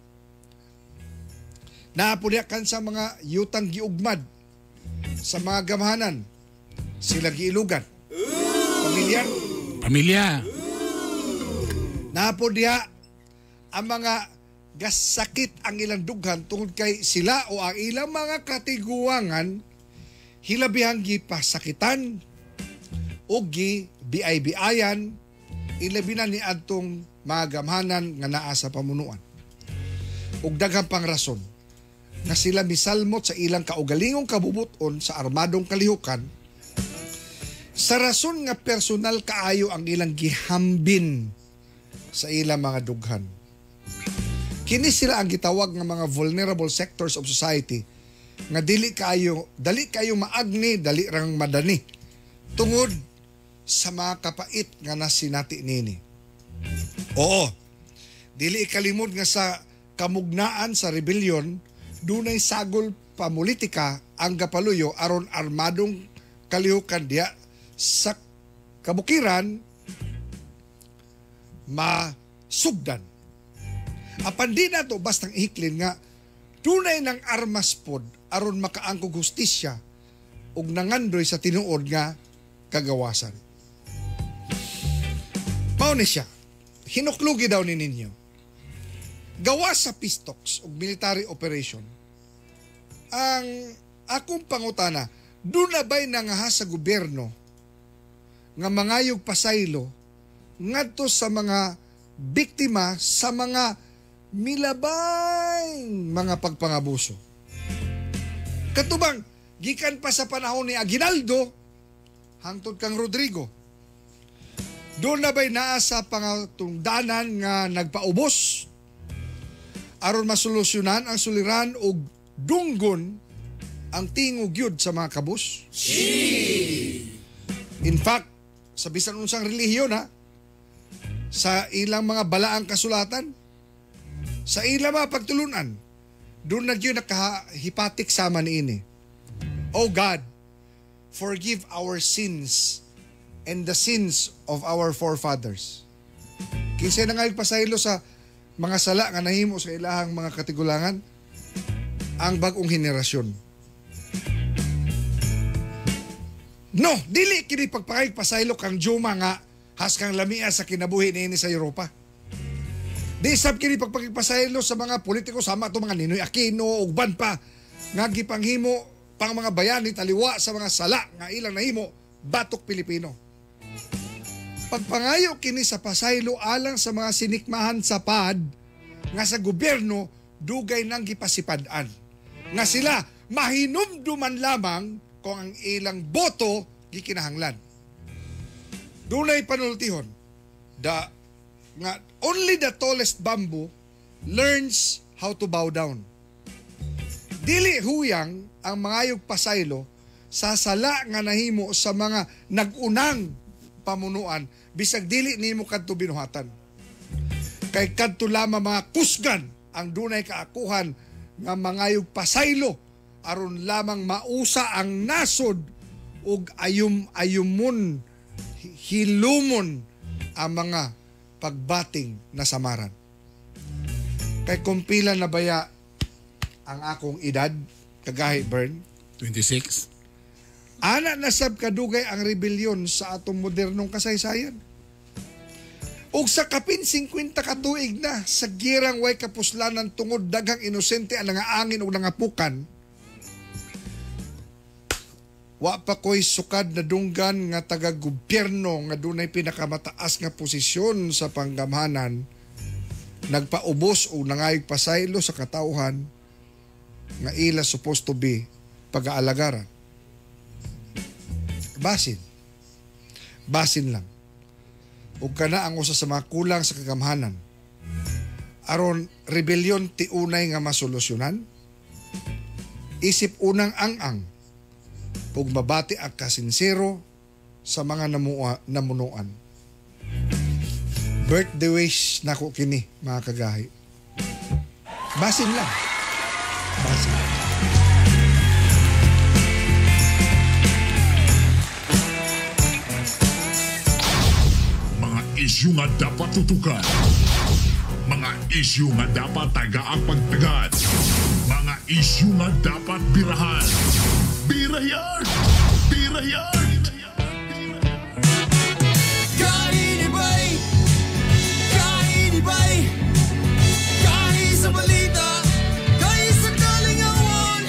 Naapudyakan sa mga yutang giugmad sa mga gamahanan, sila giilugan. Pamilya. Naapudya ang mga gasakit ang ilang dughan tungod kay sila o ang ilang mga katiguangan hilabihang gipasakitan o gibiay-biayan ilabi na ni adtong mga gamhanan nga naa sa pamunuan. Ug daghang pang rason na sila misalmot sa ilang kaugalingong kabubuton sa armadong kalihukan sa rason nga personal kaayo ang ilang gihambin sa ilang mga dughan. Kini sila ang gitawag nga mga vulnerable sectors of society nga dali kayo maagni, dali rang madani tungod sa mga kapait nga nasinati nini. Oo, dili ikalimod nga sa kamugnaan sa rebellion, dunay sagol pamulitika ang gapaluyo aron armadong kalihukan diya sa kabukiran masugdan. Apan di na to bastang ihiklin nga dunay ng armas pod aron makaangkog hustisya ug nangandoy sa tinuod nga kagawasan. Mao ni siya. Hinuklugi daw ni ninyo. Gawa sa pistoks ug military operation. Ang akong pangutana, doon na ba'y nangaha sa gobyerno nga mangayog pasaylo ngadto sa mga biktima sa mga milabay mga pagpangabuso. Katubang, gikan pa sa panahon ni Aguinaldo hangtod kang Rodrigo. Doon na ba'y naa sa pangatungdanan nga nagpaubos aron masolusyonan ang suliran o dunggon ang tingog yun sa mga kabus? In fact, sa bisan unsang relihiyon sa ilang mga balaang kasulatan, sa ilang mga pagtulunan, doon na yun nakahipatik sama ni ini. Oh God, forgive our sins and the sins of our forefathers. Kinsay na nga pasaylo sa mga sala nga nahimo sa ilahang mga katigulangan, ang bagong henerasyon. No, dili kini pagpakay pasaylo kang Juma nga haskang lamia sa kinabuhi niini sa Europa. Di sab kini pagpakipasaylo sa mga politiko sama to mga Ninoy Aquino ug ban pa nga gipanghimo pang mga bayani taliwa sa mga sala nga ilang nahimo batok Pilipino. Pagpangayo kini sa pasaylo alang sa mga sinikmahan sa PAD nga sa gobyerno dugay nang gipasipadan nga sila mahinumduman lamang kung ang ilang boto gikinahanglan. Dunay panultihon nga only the tallest bamboo learns how to bow down. Dili huyang ang mangayog pasaylo sa sala nga nahimo sa mga nagunang pamunuan bisag dili nimo kadto binuhatan. Kay kadto lamang mga kusgan ang dunay kaakuhan nga mangayog pasaylo aron lamang mausa ang nasod ug ayumon hilumon ang mga pagbating na samaran. Kay kumpila na baya ang akong edad kagahi Bern 26. Ana nasab kadugay ang rebellion sa atong modernong kasaysayan. Ug sa kapin 50 katuig na sa girang way kapuslanan tungod daghang inosente ang nangaangin ug nangapukan. Wa pa ko'y sukad na dunggan nga taga-gobyerno nga dunay pinakamataas nga posisyon sa panggamhanan nagpaubos o nangayog pasaylo sa katauhan nga ila supposed to be pag-aalagaran. basin lang. Ug kana ang usa sa mga kulang sa kagamhanan. Aron rebellion ti unay nga masolusyonan. Isip unang ang-ang ug mabati ang kasinsero sa mga namunuan. Birthday wish nako kini mga kagahi. Basin lang. Basin. Mga isyu nga dapat tutukan. Mga isyu nga dapat tagaang pagtagad. Mga isyu nga dapat birahan. Birayan! Birayan! Kainibay! Kainibay! Kahi sa balita! Kahi sa kalingawan!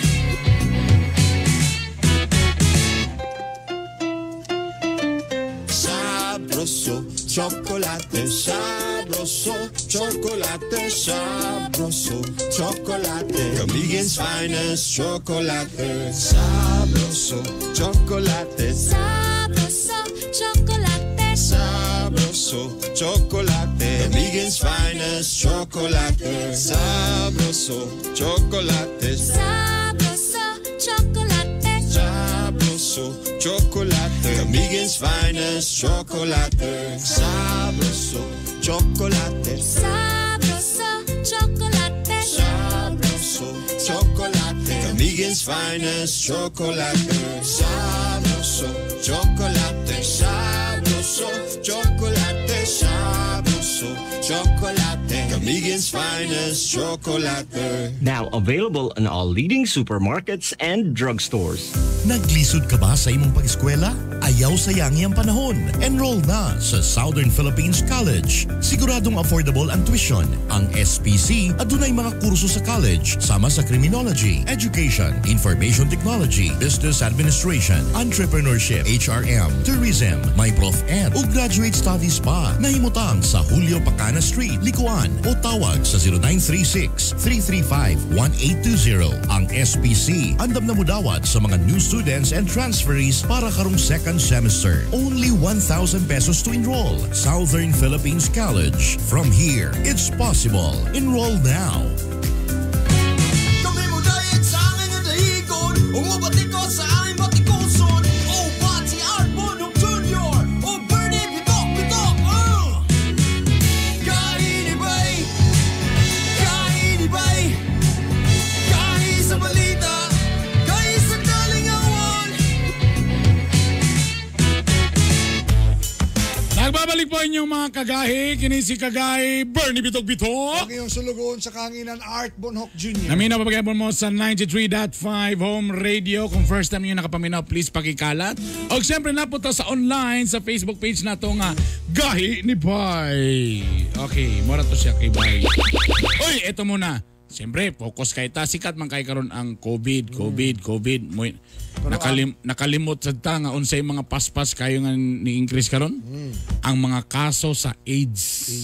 Sabroso, chocolate, sabroso, chocolate, sabroso, chocolate. Kamigen's finest chocolate, sabroso, chocolate, Sabroso, chocolate. sabroso, chocolate. Kamigen's finest chocolate, sabroso, chocolate, Sabroso, chocolate. sabroso, chocolate. Kamigen's finest chocolate, sabroso, chocolate. Sabroso, chocolate. Sabroso, chocolate. Kamigen's finest chocolate. Sabroso, chocolate. Sabroso, chocolate. Sabroso, chocolate. Kamigen's finest chocolate. Now available in all leading supermarkets and drugstores. Naglisod ka ba sa imong pag-eskwela? Ayaw sayangi ang panahon. Enroll na sa Southern Philippines College. Siguradong affordable ang tuition. Ang SPC adunay mga kurso sa college sama sa criminology, education, information technology, business administration, entrepreneurship, HRM, tourism, may Prof Ed o graduate studies pa. Nahimutang sa Julio Pacana Street, Likuan o tawag sa 0936-335-1820. Ang SPC andam na mudawat sa mga new students and transferees para karong second semester. Only 1,000 pesos to enroll. Southern Philippines College. From here, it's possible. Enroll now. Kami mo dahil sa akin ang dahigon. Umabati ko sa aming batikoson. Oh, Bati Arbonong Jr. Oh, Bernie Bitok. Kainibay! Kainibay! Kahi sa balita! Kahi sa kalingawan! Nagbabalik po inyong mga kagahi. Kini si Kagahi Bernie Bitok. Ang iyong sulugon sa kanginan Art Bonhoc Jr. Namina papagayapon mo sa 93.5 Home Radio. Kung first time nyo nakapaminaw, please pakikalat. O siyempre napunta sa online sa Facebook page na ito nga, Gahi ni Bay. Okay, mora to siya kay Bay. Uy, eto muna. Siyempre, focus kay ta. Sikat man kay karon ang COVID. Nakalimot sa ta nga unsay mga paspas kayo nga ni-increase karon. Ang mga kaso sa AIDS.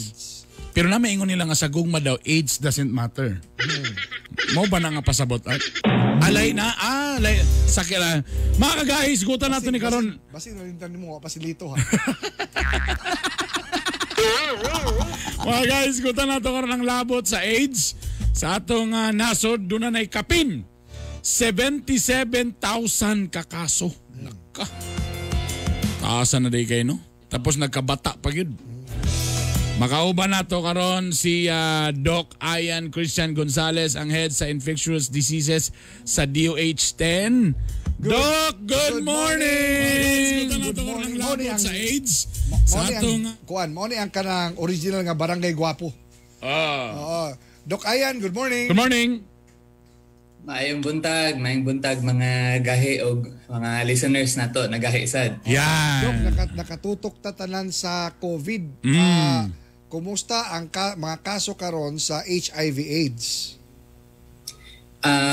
Pero na maingon nila nga sa gugma daw, AIDS doesn't matter. Mo ba na nga pasabot? Alay na, alay. Sakila. Mga kagahis, gutan nato ni karon. Basi nalintan mo, pasilito ha. Mga guys, gutan nato karon ang labot sa AIDS. Sa atong nasod, doon na kapin. 77,000 kakaso. Naka. Kaasan na day kayo, no? Tapos nagkabata pa yun. Makauban nato karon si Doc Ian Christian Gonzalez, ang head sa infectious diseases sa DOH-10. Doc, good morning! Good morning. Ang labot sa AIDS. Mo ni ang kanang original nga barangay Guapo. Oo. Doc Ian, good morning. Good morning. Maayong buntag mga gahi o mga listeners nato na gahi sad. Yan. Doc, nakatutok tatanan sa COVID. Kumusta ang mga kaso karon sa HIV/AIDS?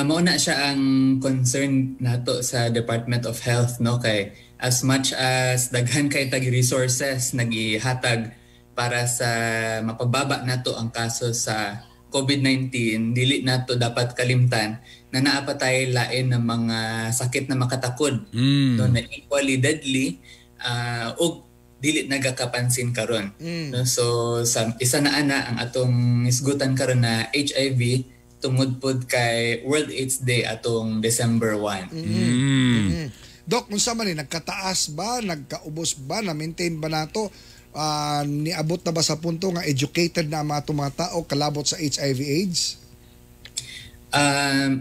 Mauna siya ang concern nato sa Department of Health, no, kay as much as daghan kay tag resources nagihatag para sa mapagbaba nato ang kaso sa COVID-19, dili nato dapat kalimtan na naapatay lain ng mga sakit na makatakod, no, na equally deadly, o dili nagakapansin karon. No? So sa isa na ana ang atong isgutan karon na HIV tungod pod kay World AIDS Day atong December 1. Dok, unsa man ni nagkataas ba, nagkaubos ba, na-maintain ba nato? Niabot na ba sa punto nga educated na ang mga tao kalabot sa HIV AIDS?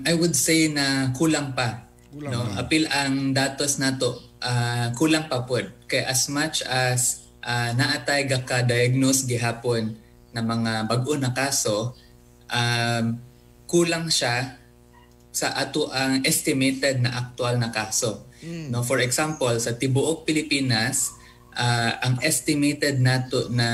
I would say na kulang pa. Apil ang datos nato, kulang pa pod. Kay as much as naatay ka-diagnose gihapon na mga bag-o na kaso, kulang siya sa ato ang estimated na actual na kaso. No, for example, sa tibuok Pilipinas, ang estimated nato na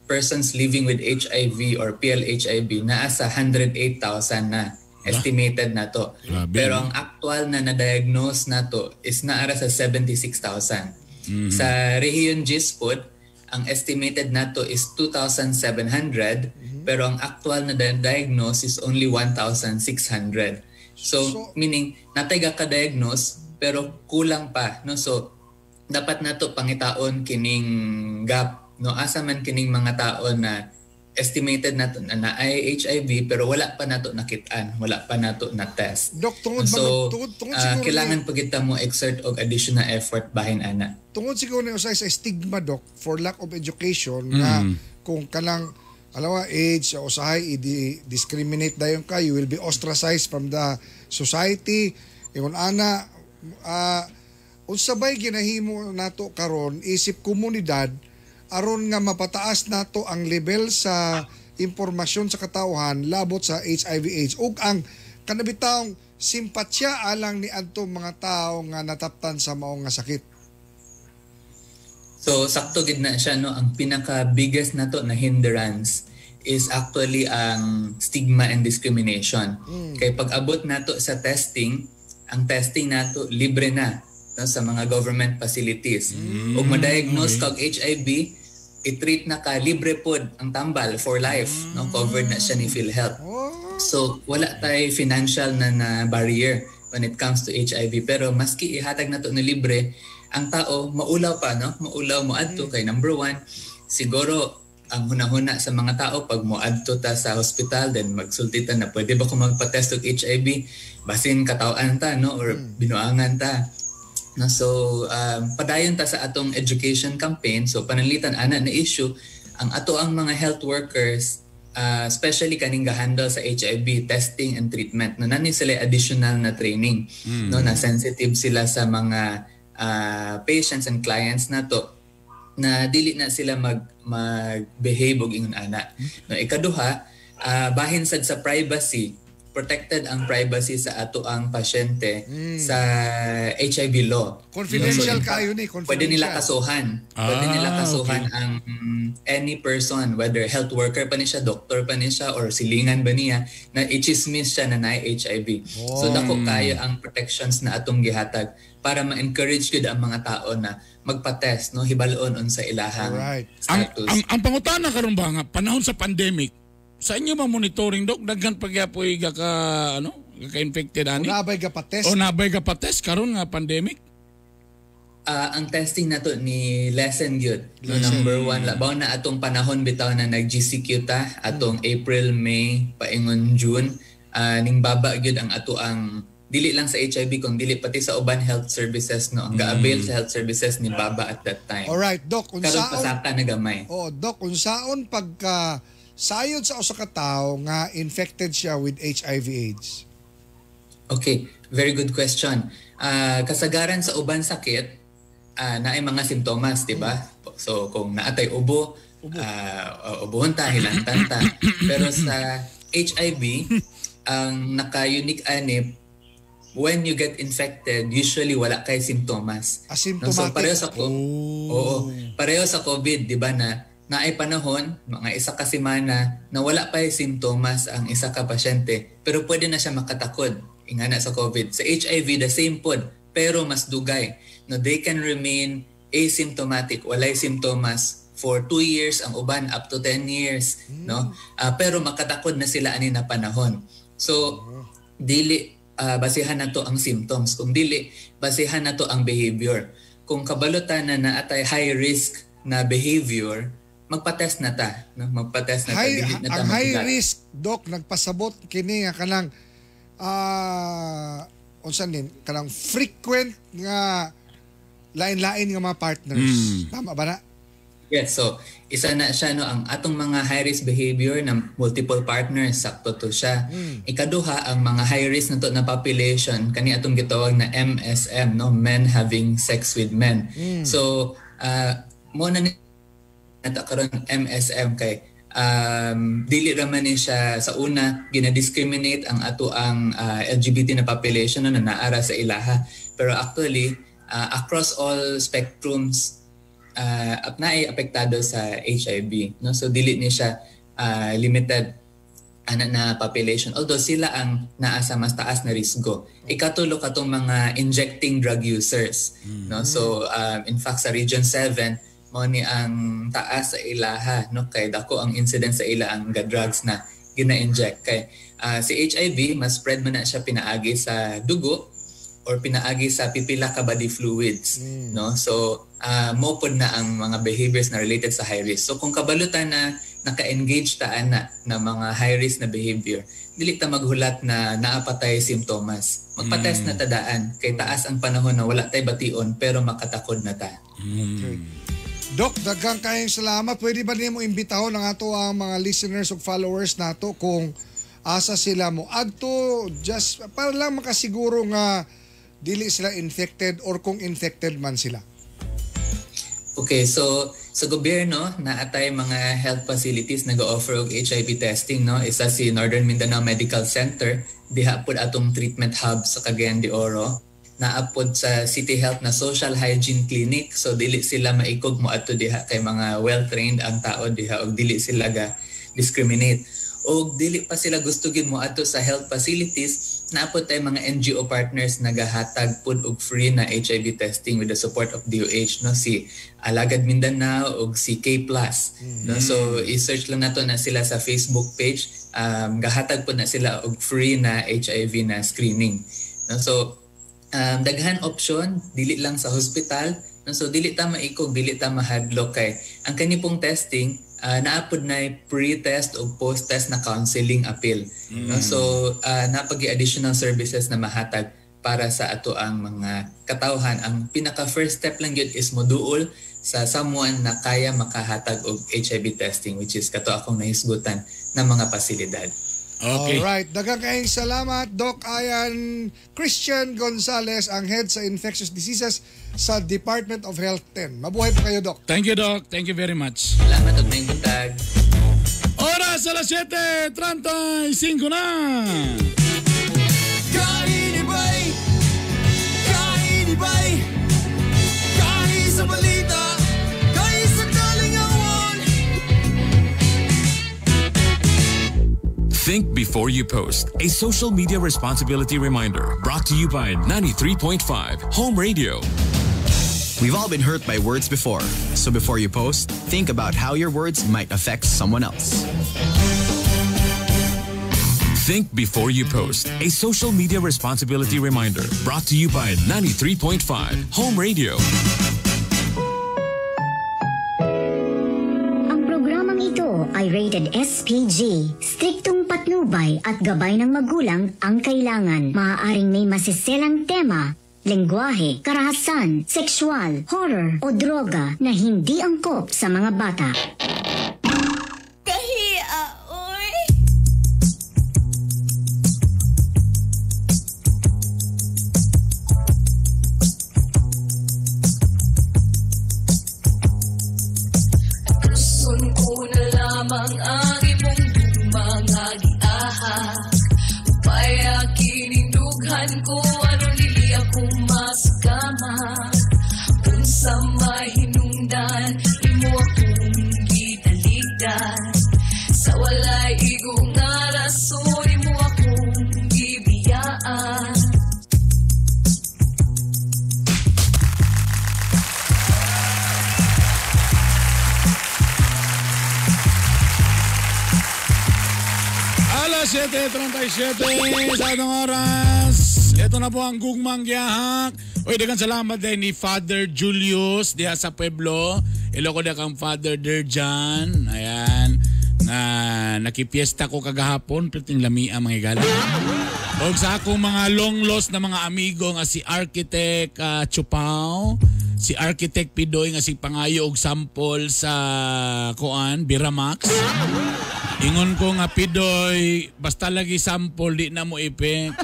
persons living with HIV or PLHIV naa sa 108,000 na estimated nato. Pero ang actual na na-diagnose nato is naara sa 76,000. Sa Rehiyon GISPOD, ang estimated nato is 2,700 pero ang actual na diagnose is only 1,600. So meaning natay ka-diagnose pero kulang pa, no? So dapat nato pangitaon kining gap, no? Asa man kining mga tao na estimated nato na ay HIV pero wala pa nato nakitaan, wala pa nato na test. Dok, tungod so, siguro kailangan pa kita mo exert og additional effort bahin ana. Tungod siguro ni usay sa stigma, Dok, for lack of education nga kung kanang alawa age o usahay i-discriminate dayon ka, you will be ostracized from the society. Ingon ana unsabay ginahimo nato karon isip komunidad aron nga mapataas nato ang level sa impormasyon sa katawhan labot sa HIV/AIDS ug ang kanabitawng simpatsya alang ni adto mga tao nga nataptan sa mao nga sakit. So sakto gid na siya, no? Ang pinaka biggest nato na hindrance is actually ang stigma and discrimination. Kay pag abot nato sa testing, ang testing nato libre na, no, sa mga government facilities. Ug ma-diagnose kag HIV, i-treat na ka libre pod ang tambal for life, no, covered na siya ni PhilHealth. So wala tay financial na barrier when it comes to HIV, pero maski ihatag nato na libre, ang tao maulaw pa, no, maulaw mo adto kay number one, siguro ang hunahuna sa mga tao pag mo adto ta sa hospital then magsultitan na pwede ba ko magpa-test og HIV basin katawan ta, no, or binuangan ta, no. So padayon ta sa atong education campaign. So panalitan ana na issue ang ato ang mga health workers, especially kaning gahandle sa HIV testing and treatment, no, nani sila additional na training, no, na sensitive sila sa mga patients and clients nato na dili na sila mag-behave og ingon ana. No, ikaduha, bahin sad sa privacy, protected ang privacy sa ato ang pasyente sa HIV law. Confidential kayo ni, confidential. Pwede nila kasuhan. Pwede nila kasuhan ang any person, whether health worker pa ni siya, doctor pa ni siya, or silingan ba niya, na i-chismis siya na na-HIV. So dako kayo ang protections na atong gihatag para ma-encourage gud ang mga tao na magpa-test, no, hibalon unsa ilahang status. Ang pangutana karon ba nga panahon sa pandemic, sa inyo ba monitoring, Dok, daghan pagyapoy ka-infected ani? O nabay ka pa-test? O nabay ka pa-test karon nga pandemic? Ang testing nato ni lessen gyud. No, number one, labaw na atong panahon bitaw na nag-GCQ ta atong April, May, paingon June, ning baba gyud ang ato ang dili lang sa HIV kung dili pati sa uban health services, no, ang ga-avail sa health services ni baba at that time. Alright, Doc, karon pasaka na gamay. Doc, unsaon pagka sayod sa usa ka tawo nga infected siya with HIV/AIDS? Okay, very good question. Kasagaran sa uban sakit, naay mga simptomas, di ba? So kung naatay ubo, ubuhon ta, hilantan ta. Pero sa HIV, ang naka-unique anip, when you get infected, usually wala kay simptomas. Asymptomatic? So pareho sa pareho sa COVID, di ba, na naay panahon, mga isa ka semana, na wala pa yung simptomas ang isa ka pasyente, pero pwede na siya makatakod. Ingana sa COVID. Sa HIV, the same pod, pero mas dugay. No, they can remain asymptomatic, walay simptomas for 2 years, ang uban up to 10 years, no? Pero makatakod na sila ani na panahon. So dili basihan nato ang symptoms, kung dili basihan nato ang behavior. kung kabalutan na naatay high risk na behavior, magpa-test na ta. No? Magpa-test na ta. Ang high risk, Doc, nagpasabot kini nga kanang unsan din, kanang frequent nga lain-lain nga mga partners. Tama ba na? Yes, so isa na siya no ang atong mga high risk behavior ng multiple partners, sakto to siya. Ikaduha ang mga high risk nato na population kani atong gitawag na MSM, no, men having sex with men. So mo na nato karon MSM kay dili ra man ni siya sa una gina-discriminate ang ato ang LGBT na population na naara sa ilaha, pero actually across all spectrums naay apektado sa HIV, no? So dili ni siya limited na population, although sila ang naa sa mas taas na risgo. Ikatulo katong mga injecting drug users, no? So in fact sa Region 7 mo ni ang taas sa ilaha, no, kay dako ang incidence sa ila ang drugs na gina-inject. Kay si HIV mas spread man na siya pinaagi sa dugo or pinaagi sa pipila ka body fluids, no? So mo pod na ang mga behaviors na related sa high risk. So kung kabalutan na naka-engage ta na mga high risk na behavior, dili ta maghulat na naapatay simptomas. Magpa-test na ta daan kay taas ang panahon na wala tay bation pero makatakod na ta. Okay. Doc, daghang kayong salamat. Pwede ba nimo imbitahon ang ato ang mga listeners ug followers nato kung asa sila mo adto, just para lang makasiguro nga dili sila infected or kung infected man sila? Okay, so sa gobyerno naatay mga health facilities nag-offer og HIV testing, no? Isa si Northern Mindanao Medical Center, diha pod atong treatment hub sa Cagayan de Oro. Naapod sa City Health na Social Hygiene Clinic, so dili sila maikog mo adto diha kay mga well-trained ang tao diha og dili sila ga discriminate. Og dili pa sila gusto gid mo adto sa health facilities, naapod tay mga NGO partners nagahatag pud og free na HIV testing with the support of DOH, no, si Alagad Mindanao og si K+. No, so i-search lang nato na sila sa Facebook page, gahatag pud na sila og free na HIV na screening. No, so daghan option, dili lang sa hospital, no, so dili ta maikog, dili ta mahadlok kay ang kani pong testing naapod na pre-test o post-test na counseling appeal. No? So, napagi additional services na mahatag para sa ato ang mga katawhan. Ang pinaka-first step lang yun is moduol sa someone na kaya makahatag og HIV testing, which is kato akong nahisgutan ng mga pasilidad. Okay. Alright. Daghang kayong salamat, Doc Ayan Christian Gonzalez, ang head sa Infectious Diseases sa Department of Health 10. Mabuhay po kayo, Doc. Thank you, Doc. Thank you very much. Salamat og nang butag. Oras alas 7:35 na. Kainibay, kainibay, kahit sa balita, kahit sa kalingawan. Think before you post. A social media responsibility reminder brought to you by 93.5 Home Radio. We've all been hurt by words before, so before you post, think about how your words might affect someone else. Think before you post. A social media responsibility reminder brought to you by 93.5 Home Radio. Ang programang ito ay rated SPG. Striktong patnubay at gabay ng magulang ang kailangan. Maaaring may masiselang tema, lengguwahe, karahasan, sexual, horror o droga na hindi angkop sa mga bata. Kahiya, oy! Gusto ko na lamang ang imong dumangagiaha, upaya kinindughan ko kung maskama, kung sa mahinungdan, imo akong gitaligdan. Sa walay igong nga rason, imo akong gibiyaan. 7:37 sa atong oras. Ito na po ang gugmang giyahak. Uy, dagan salamat din ni Father Julius diha sa Pueblo. Iloko na kang Father Derjan. Ayan. Nakipiesta ko kagahapon. Piting lamia mga igala. O sa akong mga long lost na mga amigo nga si Architect Chupao, si Architect Pidoy nga si pangayo og sample sa Biramax. Ingon ko nga Pidoy, basta lagi sample di na mo ipik.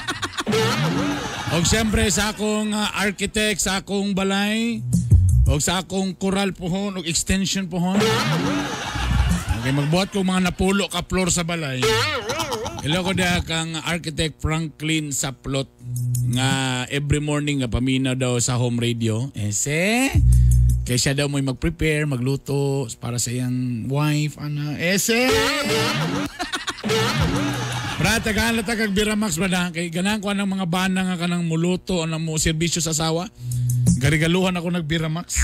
O siyempre sa akong architect, sa akong balay, o sa akong coral pohon, o extension pohon. Okay, magbuhat ko mga napulo ka floor sa balay. Hello ko dia kang Architect Franklin sa plot nga every morning nga paminaw daw sa home radio. Ese kaya siya daw may mag-prepare, magluto para sa iyang wife, ana. Ese Pra tagaan la tagag Biramax ba na kay ganang ko ang mga bana nga kanang muluto o nang mo serbisyo sa asawa. Garigaluhan ako nag Biramax.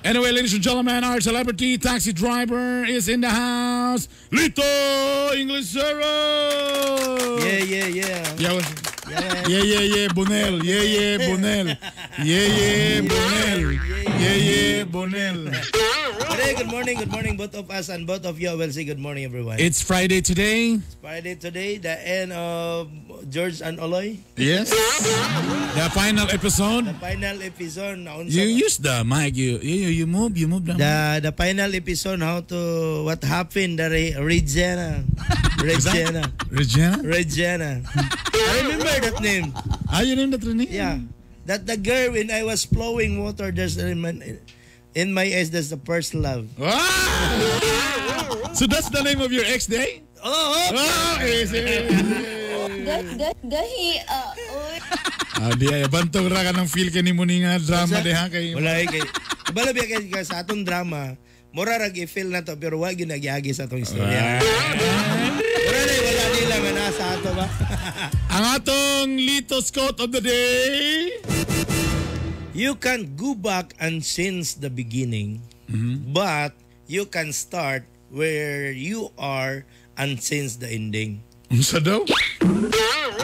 Anyway, ladies and gentlemen, our celebrity taxi driver is in the house. Lito Inglesero! Yeah. Yeah, Bonel. Yeah, Bonel. Bonel. Good morning, both of us and both of you. I will say good morning, everyone. It's Friday today. The end of George and Oloy. Yes. The final episode. You use the mic. You move the mic. The final episode, what happened, the Regina. I remember that name. You named that name? Yeah. That the girl, when I was flowing water, there's in my eyes, that's the first love. So that's the name of your ex-day? Gahi. Di ay bantog ra ka ng feel ka ni mo ni nga drama de ha kay. Wala kay. Balabi kay sa atong drama, mura ra gi-feel na to pero wag gyud nagyagi sa atong istorya. Wala nila nga nasa ato ba? Ang atong Lito's quote of the day. You can't go back and change the beginning, but you can start where you are and change the ending. Unsa daw?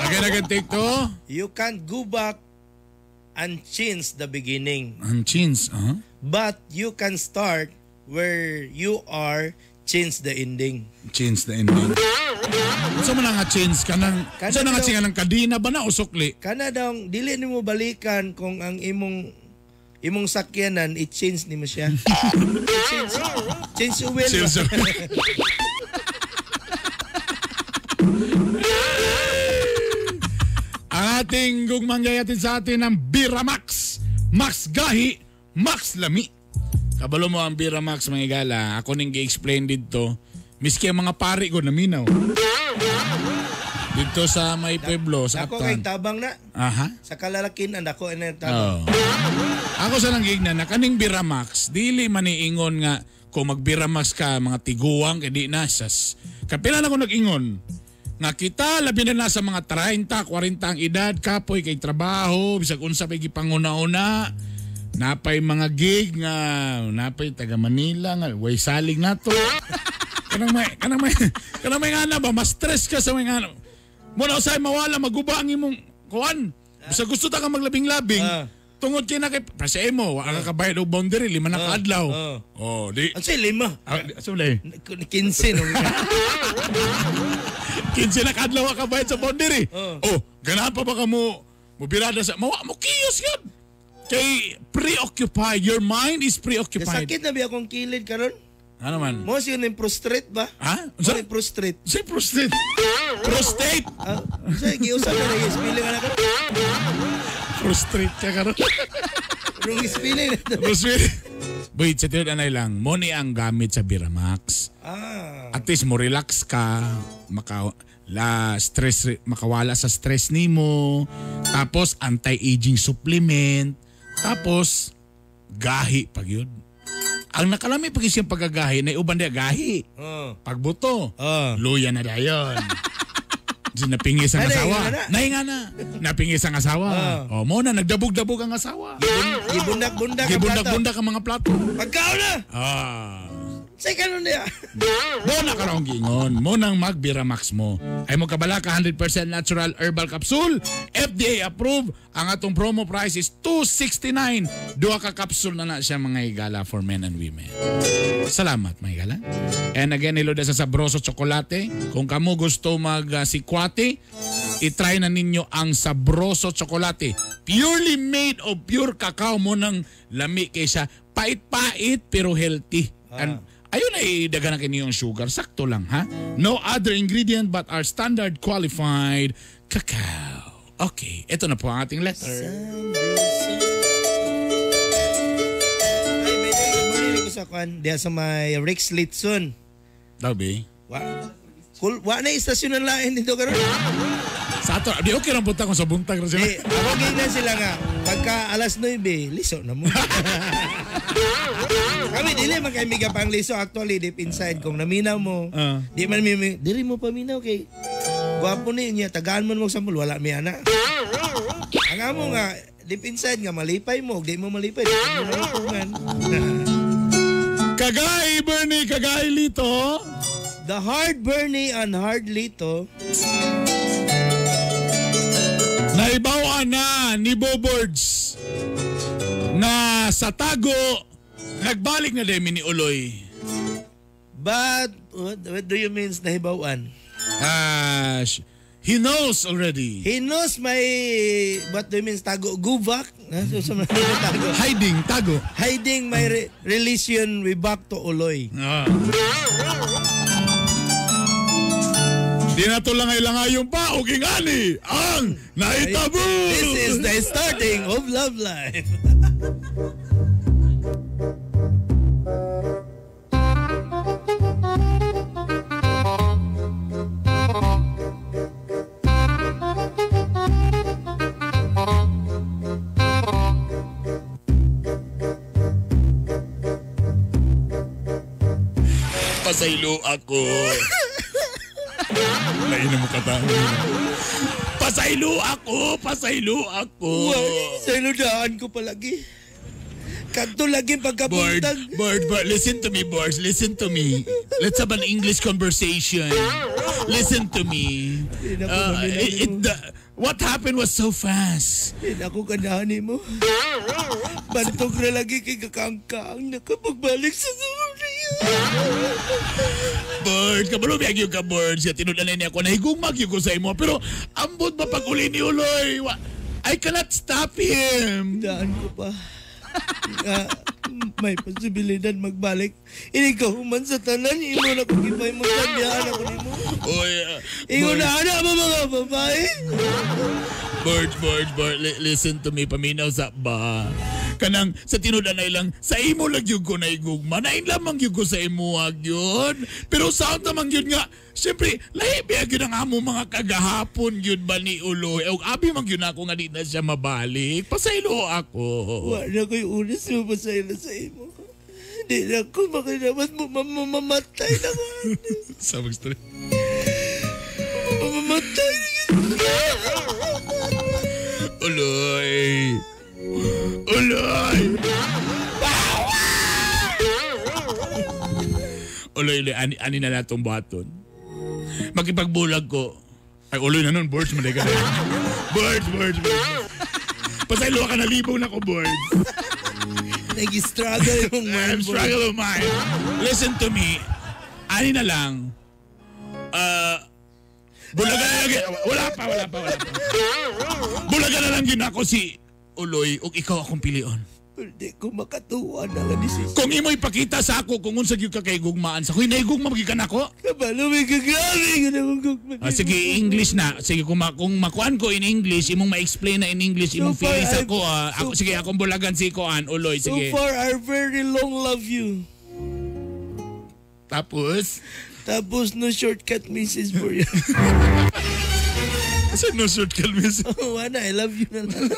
Again, take to. You can't go back and change the beginning. But you can start where you are, change the ending. Unsa man nga change kanang unsa na nga singa ng kadina ba na usukli? Kana daw dili nimo balikan kung ang imong sakyanan i-change nimo siya. Change wheel. Ang ating gugmang gayatin sa atin ng Biramax. Max Gahi, Max Lami. Kabalo mo ang Biramax mga igala. Ako ning gi-explain dito. Miski ang mga pari ko naminaw. Dito sa may Pueblo, sa Ako Aptan. kay tabang na. Aha. Sa kalalakinan ako ina tabang. Ako sa nang gigna na kaning Biramax, dili maniingon nga kung mag-Biramax ka mga tiguang kay di nasas. Kapila na ko nag-ingon nga kita labi na sa mga 30, 40 ang edad, kapoy kay trabaho, bisag unsa pay gipanguna-una. Napay mga gig nga napay taga Manila nga way salig nato. Kanang may ngana ba mas stress ka sa may ngana. Muna usay mawala maguba ang imong kuan. Bisag gusto ta ka maglabing-labing. Tungod kay na kay sa imo wa ka kabayad og boundary 5 na kaadlaw. Di. Ansay 5? Asule. 15 no. 15 na kaadlaw ka bayad sa boundary. Ganahan pa ba ka mo birada sa mawa mo kiyos yun. Kay preoccupied, your mind is preoccupied. Sakit na ba akong kilid karon? Ano man? Mo siya yung prostrate ba? Ha? Mo prostrate. Say prostate. Prostate? Say, giusan na yung spelling na karon. Prostrate ka karon. Wrong spelling na to. Wait, sa tiyan anay lang, mo ni ang gamit sa Biramax. At least mo relax ka, makawala sa stress nimo. Tapos anti-aging supplement. Tapos gahi pag yun. Ang nakalami pag isang pagagahi na uban dia gahi. Pagbuto. Luya na dayon. Napingis ang asawa. Napingis ang asawa. Mo na nagdabog-dabog ang asawa. Gibundak-bundak ang mga plato. Pagkaon na. Say kanon niya. Mo na karong gingon, mo nang magbiramax mo. Ay mo kabala ka 100% natural herbal capsule. FDA approved. Ang atong promo price is $269. Duha ka capsule na siya mga higala for men and women. Salamat mga higala. And again, ilo sa Sabroso Chocolate. Kung kamo gusto mag-sikwate, itry na ninyo ang Sabroso Chocolate. Purely made of pure cacao mo nang lami kaysa pait-pait pero healthy. And ayun ay dagan na yung sugar. Sakto lang ha. No other ingredient but our standard qualified cacao. Okay, ito na po ang ating letter. Ay, may morning ko sa kwan. Diya sa may Rex Litson. Dabi. Wa na istasyon ng lain dito karon. Sa ato, di okay lang punta kung sa buntag na sila. Awagin na sila nga. Pagka alas 9, liso na mo. Kami, dili magkaimiga pang liso. Actually, deep inside, kung naminaw mo, di man diri mo paminaw kay gwapo niya, tagaan mo mo sampul, wala mi ana. Ang amo nga, deep inside nga, malipay mo, di mo malipay. Kagay, Bernie, kagay, Lito. The hard Bernie and hard Lito. Naibawan na ni Bobords na sa Tago nagbalik na demi ni Uloy. But what do you mean nahibawan? He knows already. He knows my what do you mean Tago Gubak? Hiding my relation with back to Uloy. Di na to langay-langay yung pa, uging ani, ang naitabu! This is the starting of love life. Pasaylo ako. Lain mo kata. Pasaylo ako. Saylo daan ko palagi. Kanto lagi pagkapuntag. Bird, listen to me, Boards. Listen to me. Let's have an English conversation. Listen to me. What happened was so fast. Ako kanani mo. Bantog na lagi kay kakangkang nakapagbalik sa sumuriya. Bird, kabalo biyag yung ka, Bird. Siya tinudalan niya ako na higugmag yung ko sa imo. Pero ambot ba pag uli ni Uloy? I cannot stop him. Daan ko pa. May posibilidad magbalik. Ikaw man sa tanan, imo na kung ipay mo sabihan ako ni mo. Ingo na ana mga babae. Bird, listen to me, paminaw sa ba. Kanang sa tinudan na ilang, sa imo lang yung ko na igugma. Nain lamang yung ko sa imo yun. Pero sound naman yun nga, siyempre, lahi biya yun ang amo mga kagahapon yun ba ni Uloy. Abi mang yun ako nga di na siya mabalik. Pasaylo ako. Wala ko yung unas mo pasaylo sa imo. Di na ako makinamas mo mamamatay na ko. Sabag story. Mamamatay na yun. Uloy! Uloy, ani na natong baton. Makipagbulag ko. Ay, Uloy na nun, Boards, malay ka na. Boards. Pasaylo ka na libaw na ko, Boards. Nag-struggle yung mind. Struggle of mine. Listen to me. Ani na lang. Bulaga na lang. Wala pa. Bulaga na lang yun ako si Uloy ug ikaw akong pilion. Hindi ko makatuwa na nga decision. Kung imo ipakita sa ako kung unsa gyud ka kay gugmaan sa ko, hinahigugma magikan ako. Kabalo may kagabi ka na gugma. Sige, English na. Sige, kung makuan ko in English, imong ma-explain na in English, imong feeling sa ko. Sige, akong bulagan si Koan, Uloy. Sige. So far, I very long love you. Tapos, no shortcut message for you. Kasi no shortcut message? Oh, Ana, I love you na lang.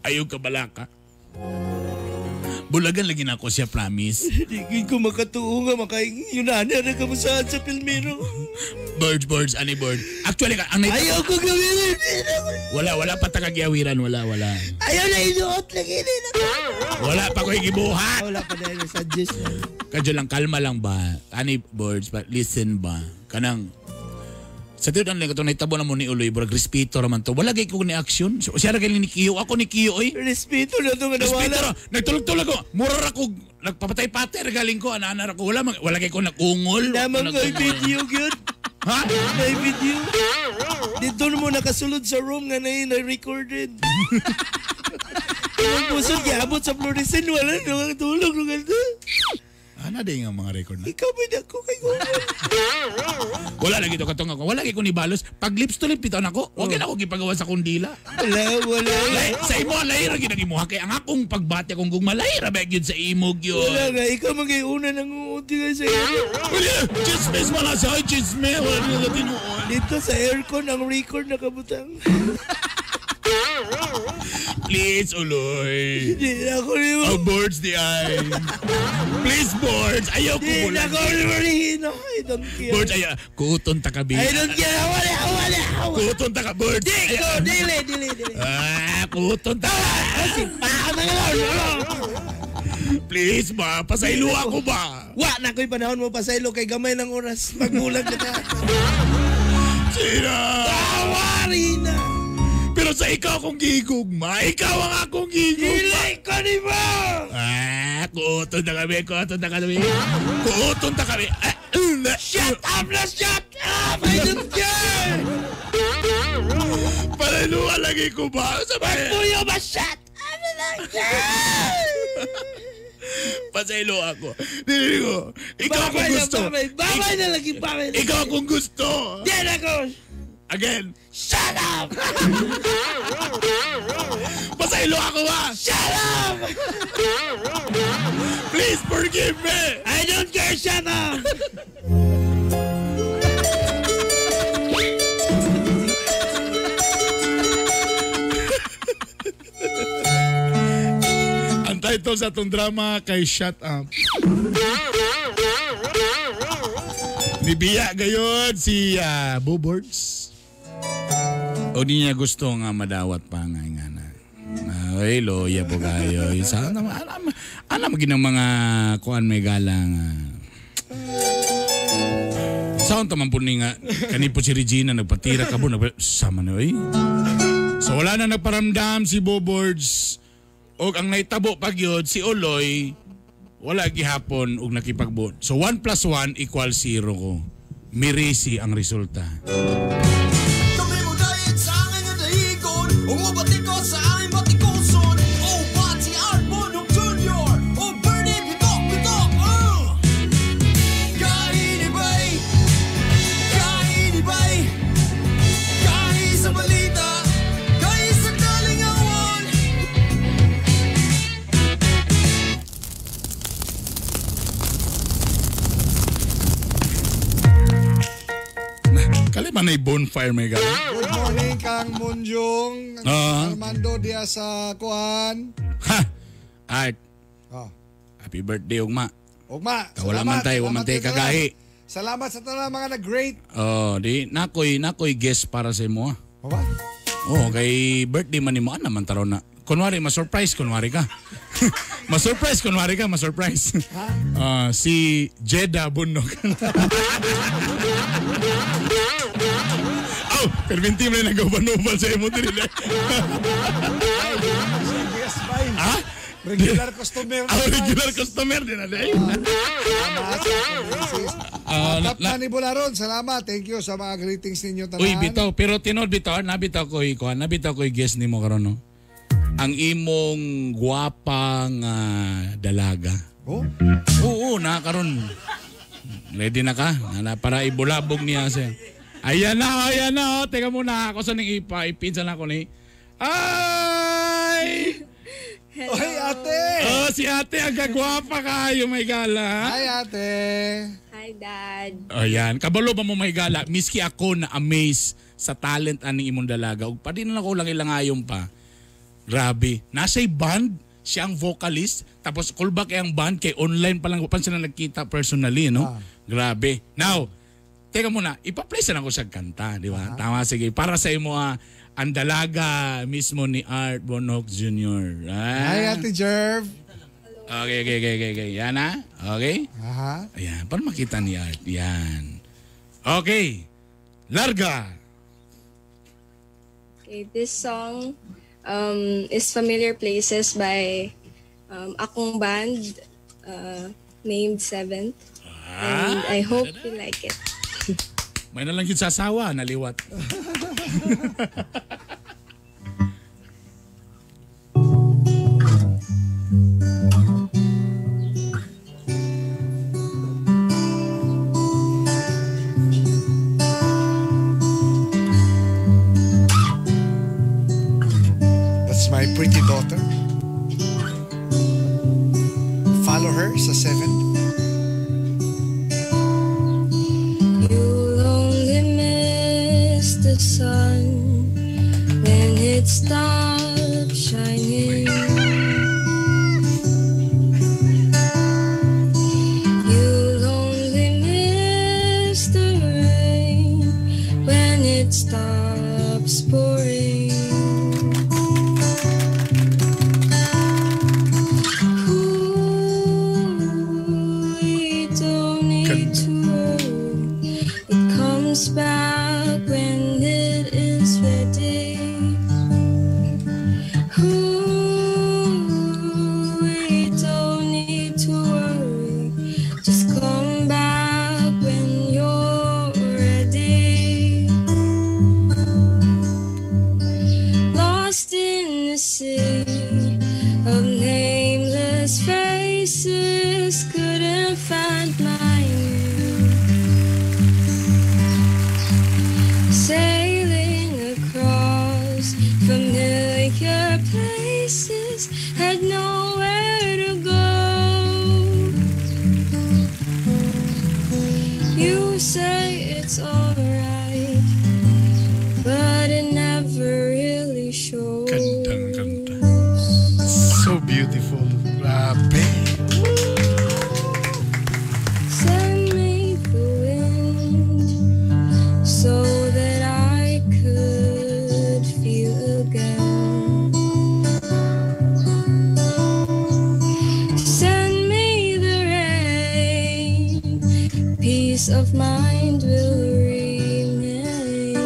Ayaw ka balaka. Bulagan lagi na ako siya, promise. Di ko makatuo nga makaingi. Yun na kamusahan sa Pilmero. Birds, ani bird. Actually, ang ayaw ko gawin. Wala pa tagagyawiran, wala. Ayaw na inuot lagi nila. Wala pa ko higibuhat. Wala pa dahil suggest. Kadyo lang, kalma lang ba? Ani birds, but listen ba? Kanang, sa tiyo lang itong naitabo na mo ni Uloy, brag, respeto raman to. Wala kay ko ni action. So, siya rin ni Kiyo. Ako ni Kiyo, oy. Respeto na ito nga nawala. Respeto na. Nagtulog-tulog ko. Murar ako. Nagpapatay-patay. Galing ko. Ana-ana ako. Wala kay ko nag-ungol. Namang may video, yun. Ha? May video. Dito mo nakasulod sa room nga na-recorded. Ang pusod, kiabot sa fluorescent. Wala nang tulog. Ana din ang mga record na. Ikaw ba na ko kay Wala lagi to katong ako. Wala kay ko ni balos. Pag lips to lip piton ako, wag na ako gipagawa sa kundila. Wala. Sa imo lahira gid ang imuha kay ang akong pagbati akong gugma lahira ba gyud sa imog yun. Wala nga ikaw magiuna nang uuti ka sa iyo. Wala, chismes wala sa chismes wala na tinuon. Dito sa aircon ang record nakabutang. Please, Uloy. Hindi na ako rin mo. Oh, boards the eye. Please, boards. Ayaw ko Hindi na ako rin mo. I don't care. Boards, ayaw. Kuton takabi. I don't care. Wala. Kuton taka, boards. Dili. Kuton taka. Simpahan na nga. Please ba, pasaylo ako ba? Na ko'y panahon mo pasaylo kay gamay ng oras. Magbulag na ta. Sina? Tawari na. Pero sa ikaw akong gigugma. Ikaw ang akong gigugma. Dili ko ni mo. Kuton na kami. Kuton na kami. Shut up. I don't care. Palaluwa lagi ko ba? Pagpuyo ba? Shut up. I don't care. Pasaylo ako. Dili ko. Ikaw akong gusto. Babay na lagi. Ikaw akong gusto. Diyan ako. Again. Shut up! Pasaylo ako ba? Shut up! Please forgive me! I don't care, shut up! Ang title sa itong drama kay Shut Up. Nibiya gayon si Bobords. O di niya gusto nga madawat pa nga na. Ay, loya po kayo. Sana, alam ginang mga kuan may galang. Saan taman po nga, kanipo si Regina, nagpatira ka po, sama na eh. So wala na nagparamdam si Bobords. O ang naitabo pag yun, si Oloy, wala gihapon og nakipagbuot. So 1 + 1 = 0 ko. Mirisi ang resulta. Umabati ko sa aming batikuson. Oh, Pati Arbonok Jr. Oh, Bernie Bitok. Kainibay kahit sa balita, kahit sa kalingawan. Kaliman na bonfire may gala. Good morning, Kang Munjong. Armando dia sa kuan. Art. Happy birthday, Ugma. Ugma. Wala man tayo kagahi. Salamat sa tanan mga nag-great. Di nakoy guest para sa imo. Ba? Kay birthday man nimo naman taro na. Kunwari ma-surprise ka. ma-surprise. Si Jeddah Bunok. Perminti mo na nag-uban-uban sa imo din. Regular customer. Regular customer din na day. Tap na ni Bularon. Salamat. Thank you sa mga greetings ninyo tanan. Uy, bitaw. Pero tinod bitaw. Nabitaw ko guest ni mo karon no. Ang imong guwapang dalaga. Oh? Oo, karon. Ready na ka? Para ibulabog niya siya. Ayan na. Teka muna. Ako sa nang ipinsan ako ni. Ay! Hello. Oy, ate! Si ate, ang kagwapa kayo, may gala. Hi, ate! Hi, Dad. Ayan, kabalo ba mo may gala? Miski ako na-amaze sa talent aning imong dalaga. Ug pa din lang ko lang ilangayon pa. Grabe. Nasa'y band siya ang vocalist, tapos callback ang band, kay online pa lang, sila nagkita personally, no? Grabe. Now, teka muna, ipa-play sa ako sa kanta, di ba? Tama, sige. Para sa imo, ang dalaga mismo ni Art Bonhoc Jr. Hi, Ate Jerv. Okay. Yan na? Okay? Ayan, para makita ni Art. Yan. Okay. Larga. Okay, this song is Familiar Places by akong band named Seventh. And I hope you like it. May nalang yun sasawa, naliwat. That's my pretty daughter. Follow her sa 7. The sun when it stops shining. You'll only miss the rain when it stops pouring. Ooh, we don't need to worry. It comes back when it is ready. Ooh, we don't need to worry. Just come back when you're ready. Lost in the sea of nameless faces, couldn't find my name. Sailing across familiar places, had nowhere to go. You say it's alright, but it never really shows. So beautiful. Grabe. Send me the wind so that I could feel again. Send me the rain, peace of mind will remain.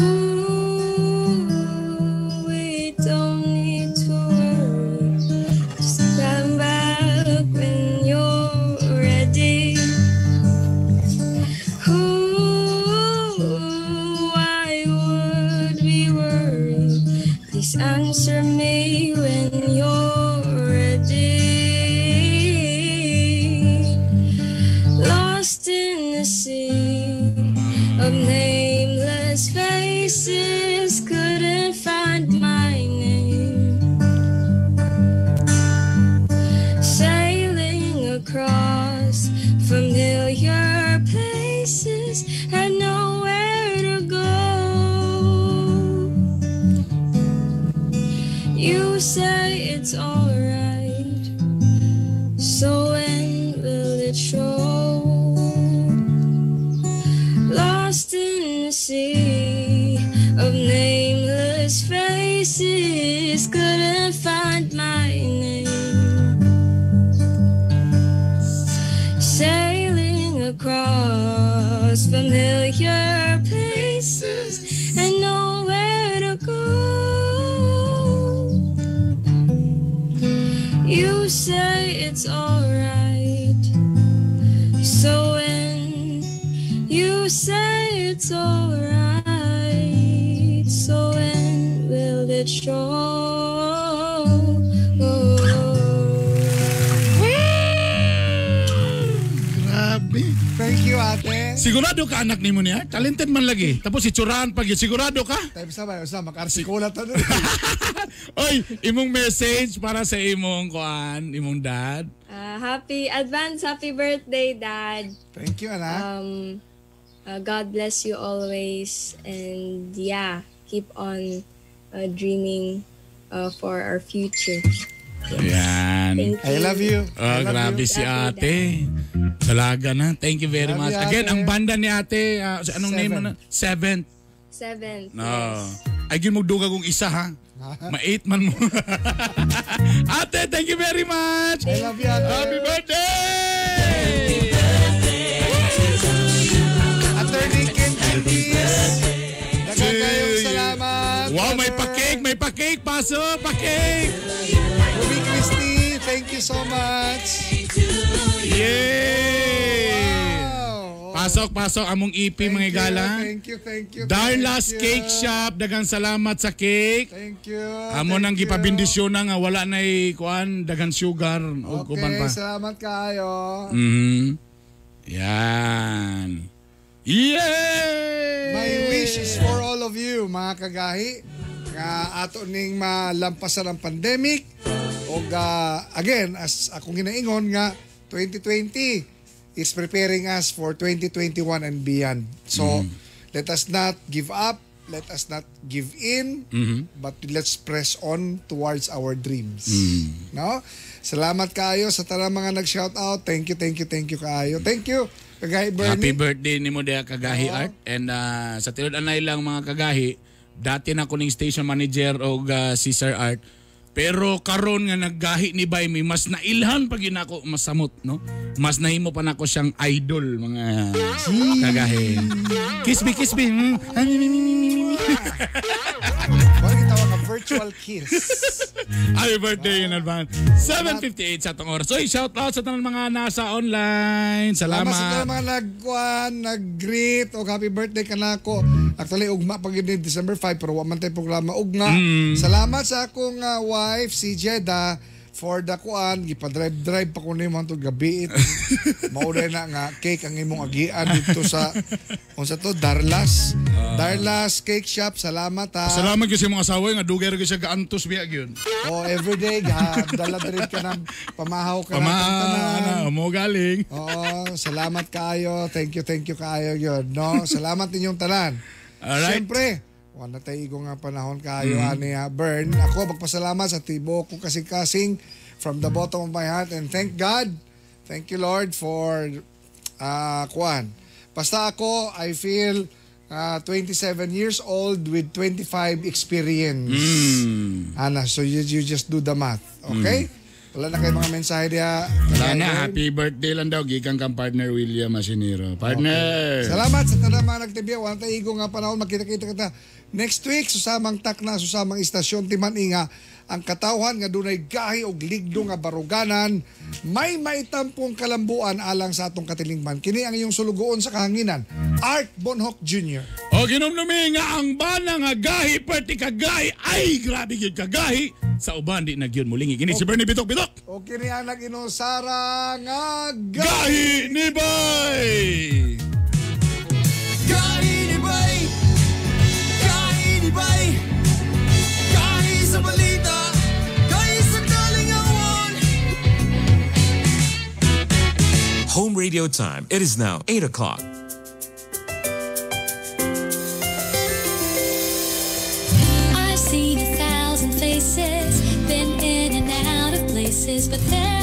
Ooh, we don't need to worry. Just come back when you're ready. Ooh, why would we worry? Please answer me when you're ready. Lost in the sea of nameless faces, couldn't find my name. Sailing across familiar places, had nowhere to go. You say it's alright, so when will it show? Lost in the sea of nameless faces, couldn't find my name. Sailing across familiar places and nowhere to go. You say it's alright, so when you say it's alright, so when will it show? Grabe. Thank you, ate. Sigurado ka anak ni mo niya? Talented man lagi. Tapos itsurahan pag sigurado ka? Tayo sa makarsikulat na doon. Oy, imong message para sa imong imong dad. Happy birthday, Dad. Thank you, anak. God bless you always, and yeah, keep on dreaming for our future. Yan. Thank I love you. Grabe si ate. Talaga na. Thank you very much. you, Again, ate. ang banda ni ate, anong name mo na? Seventh. No. Ay, yun magduga kong isa ha. Ma-8 man mo. Ate, thank you very much. I love you, ate. Happy birthday! Attorney Ken Candis. Dagan kayong salamat. Wow, may pa-cake, may pa-cake. Pasok, pa-cake. Ruby Christie, thank you so much. Yay! Pasok, among EP mga igala. Thank you. Darla's Cake Shop, dagang salamat sa cake. Thank you. Amo nang gipabindisyon nga wala na kuan dagang sugar o kuban pa. Salamat kayo. Yan. Yay! My wish is for all of you, mga kagahi, nga ato ning malampasan ang pandemic o again, as akong ginaingon nga 2020 is preparing us for 2021 and beyond. So, let us not give up, let us not give in, but let's press on towards our dreams. No? Salamat kayo sa tanang mga nag-shout out. Thank you kayo. Thank you, Kagahi Bernie. Happy birthday ni mo dia Kagahi Art. And sa tinud-anay lang mga Kagahi, dati na ko ning station manager o si Sir Art. Pero karon nga naggahi ni Bay, mas nailhan pag yun ako masamot, no? Mas nahimo pa nako siyang idol, mga Kagahi. Kiss me. Wala gitawa nga virtual kiss. Happy birthday in advance. 7:58 sa itong oras. So, shout out sa tanang mga nasa online. Salamat. Sa mga nag-greet o happy birthday ka na ako. Actually, ugma pag yun December 5 pero waman tayo programa ugma. Salamat sa akong wife, si Jeda, for the kuan, gipa-drive pa ko nimo hangtod gabi. Maulay na nga cake ang imong agian dito sa unsa to Darla's Cake Shop. Salamat ha. Salamat kasi mga asawa nga dugay ra siya gaantos biya gyud. Oh, everyday dala diri ka ng pamahaw ka na mo galing. Oo, salamat kaayo. Thank you kaayo gyud, no? Salamat ninyong tanan. Alright. Siyempre, wala tayo igong nga panahon kayo, ani Bern. Ako, magpasalamat sa tibo ko kasing from the bottom of my heart. And thank God, thank you Lord for kuan. Basta ako, I feel 27 years old with 25 experience. Ana, so you just do the math. Okay? Wala na kayo mga mensahe diya. Wala na, happy birthday lang daw. Gikan kang partner William Masinero. Partner! Okay. Salamat sa tanang mga nagtibya. Wala tayo igong nga panahon. Magkita-kita kita. Next week, susamang takna, susamang istasyon, timan inga, ang katawhan nga dunay gahi o ligdo nga baruganan, may maitampong kalambuan alang sa atong katilingban. Kini ang iyong sulugoon sa kahanginan, Art Bonhoc Jr. O ginumnumi nga ang bana nga gahi, perti kagahi, ay grabe yun kagahi, sa uban di nagyun mulingi. Kini si Bernie Bitok. O kini ang nag-inusara nga gahi ni Bay! Gahi ni Bay! Gahi ni Bay! Gahi sa balita! Gahi sa kalingawan! Home radio time. It is now 8 o'clock. I've seen 1,000 faces, been in and out of places, but there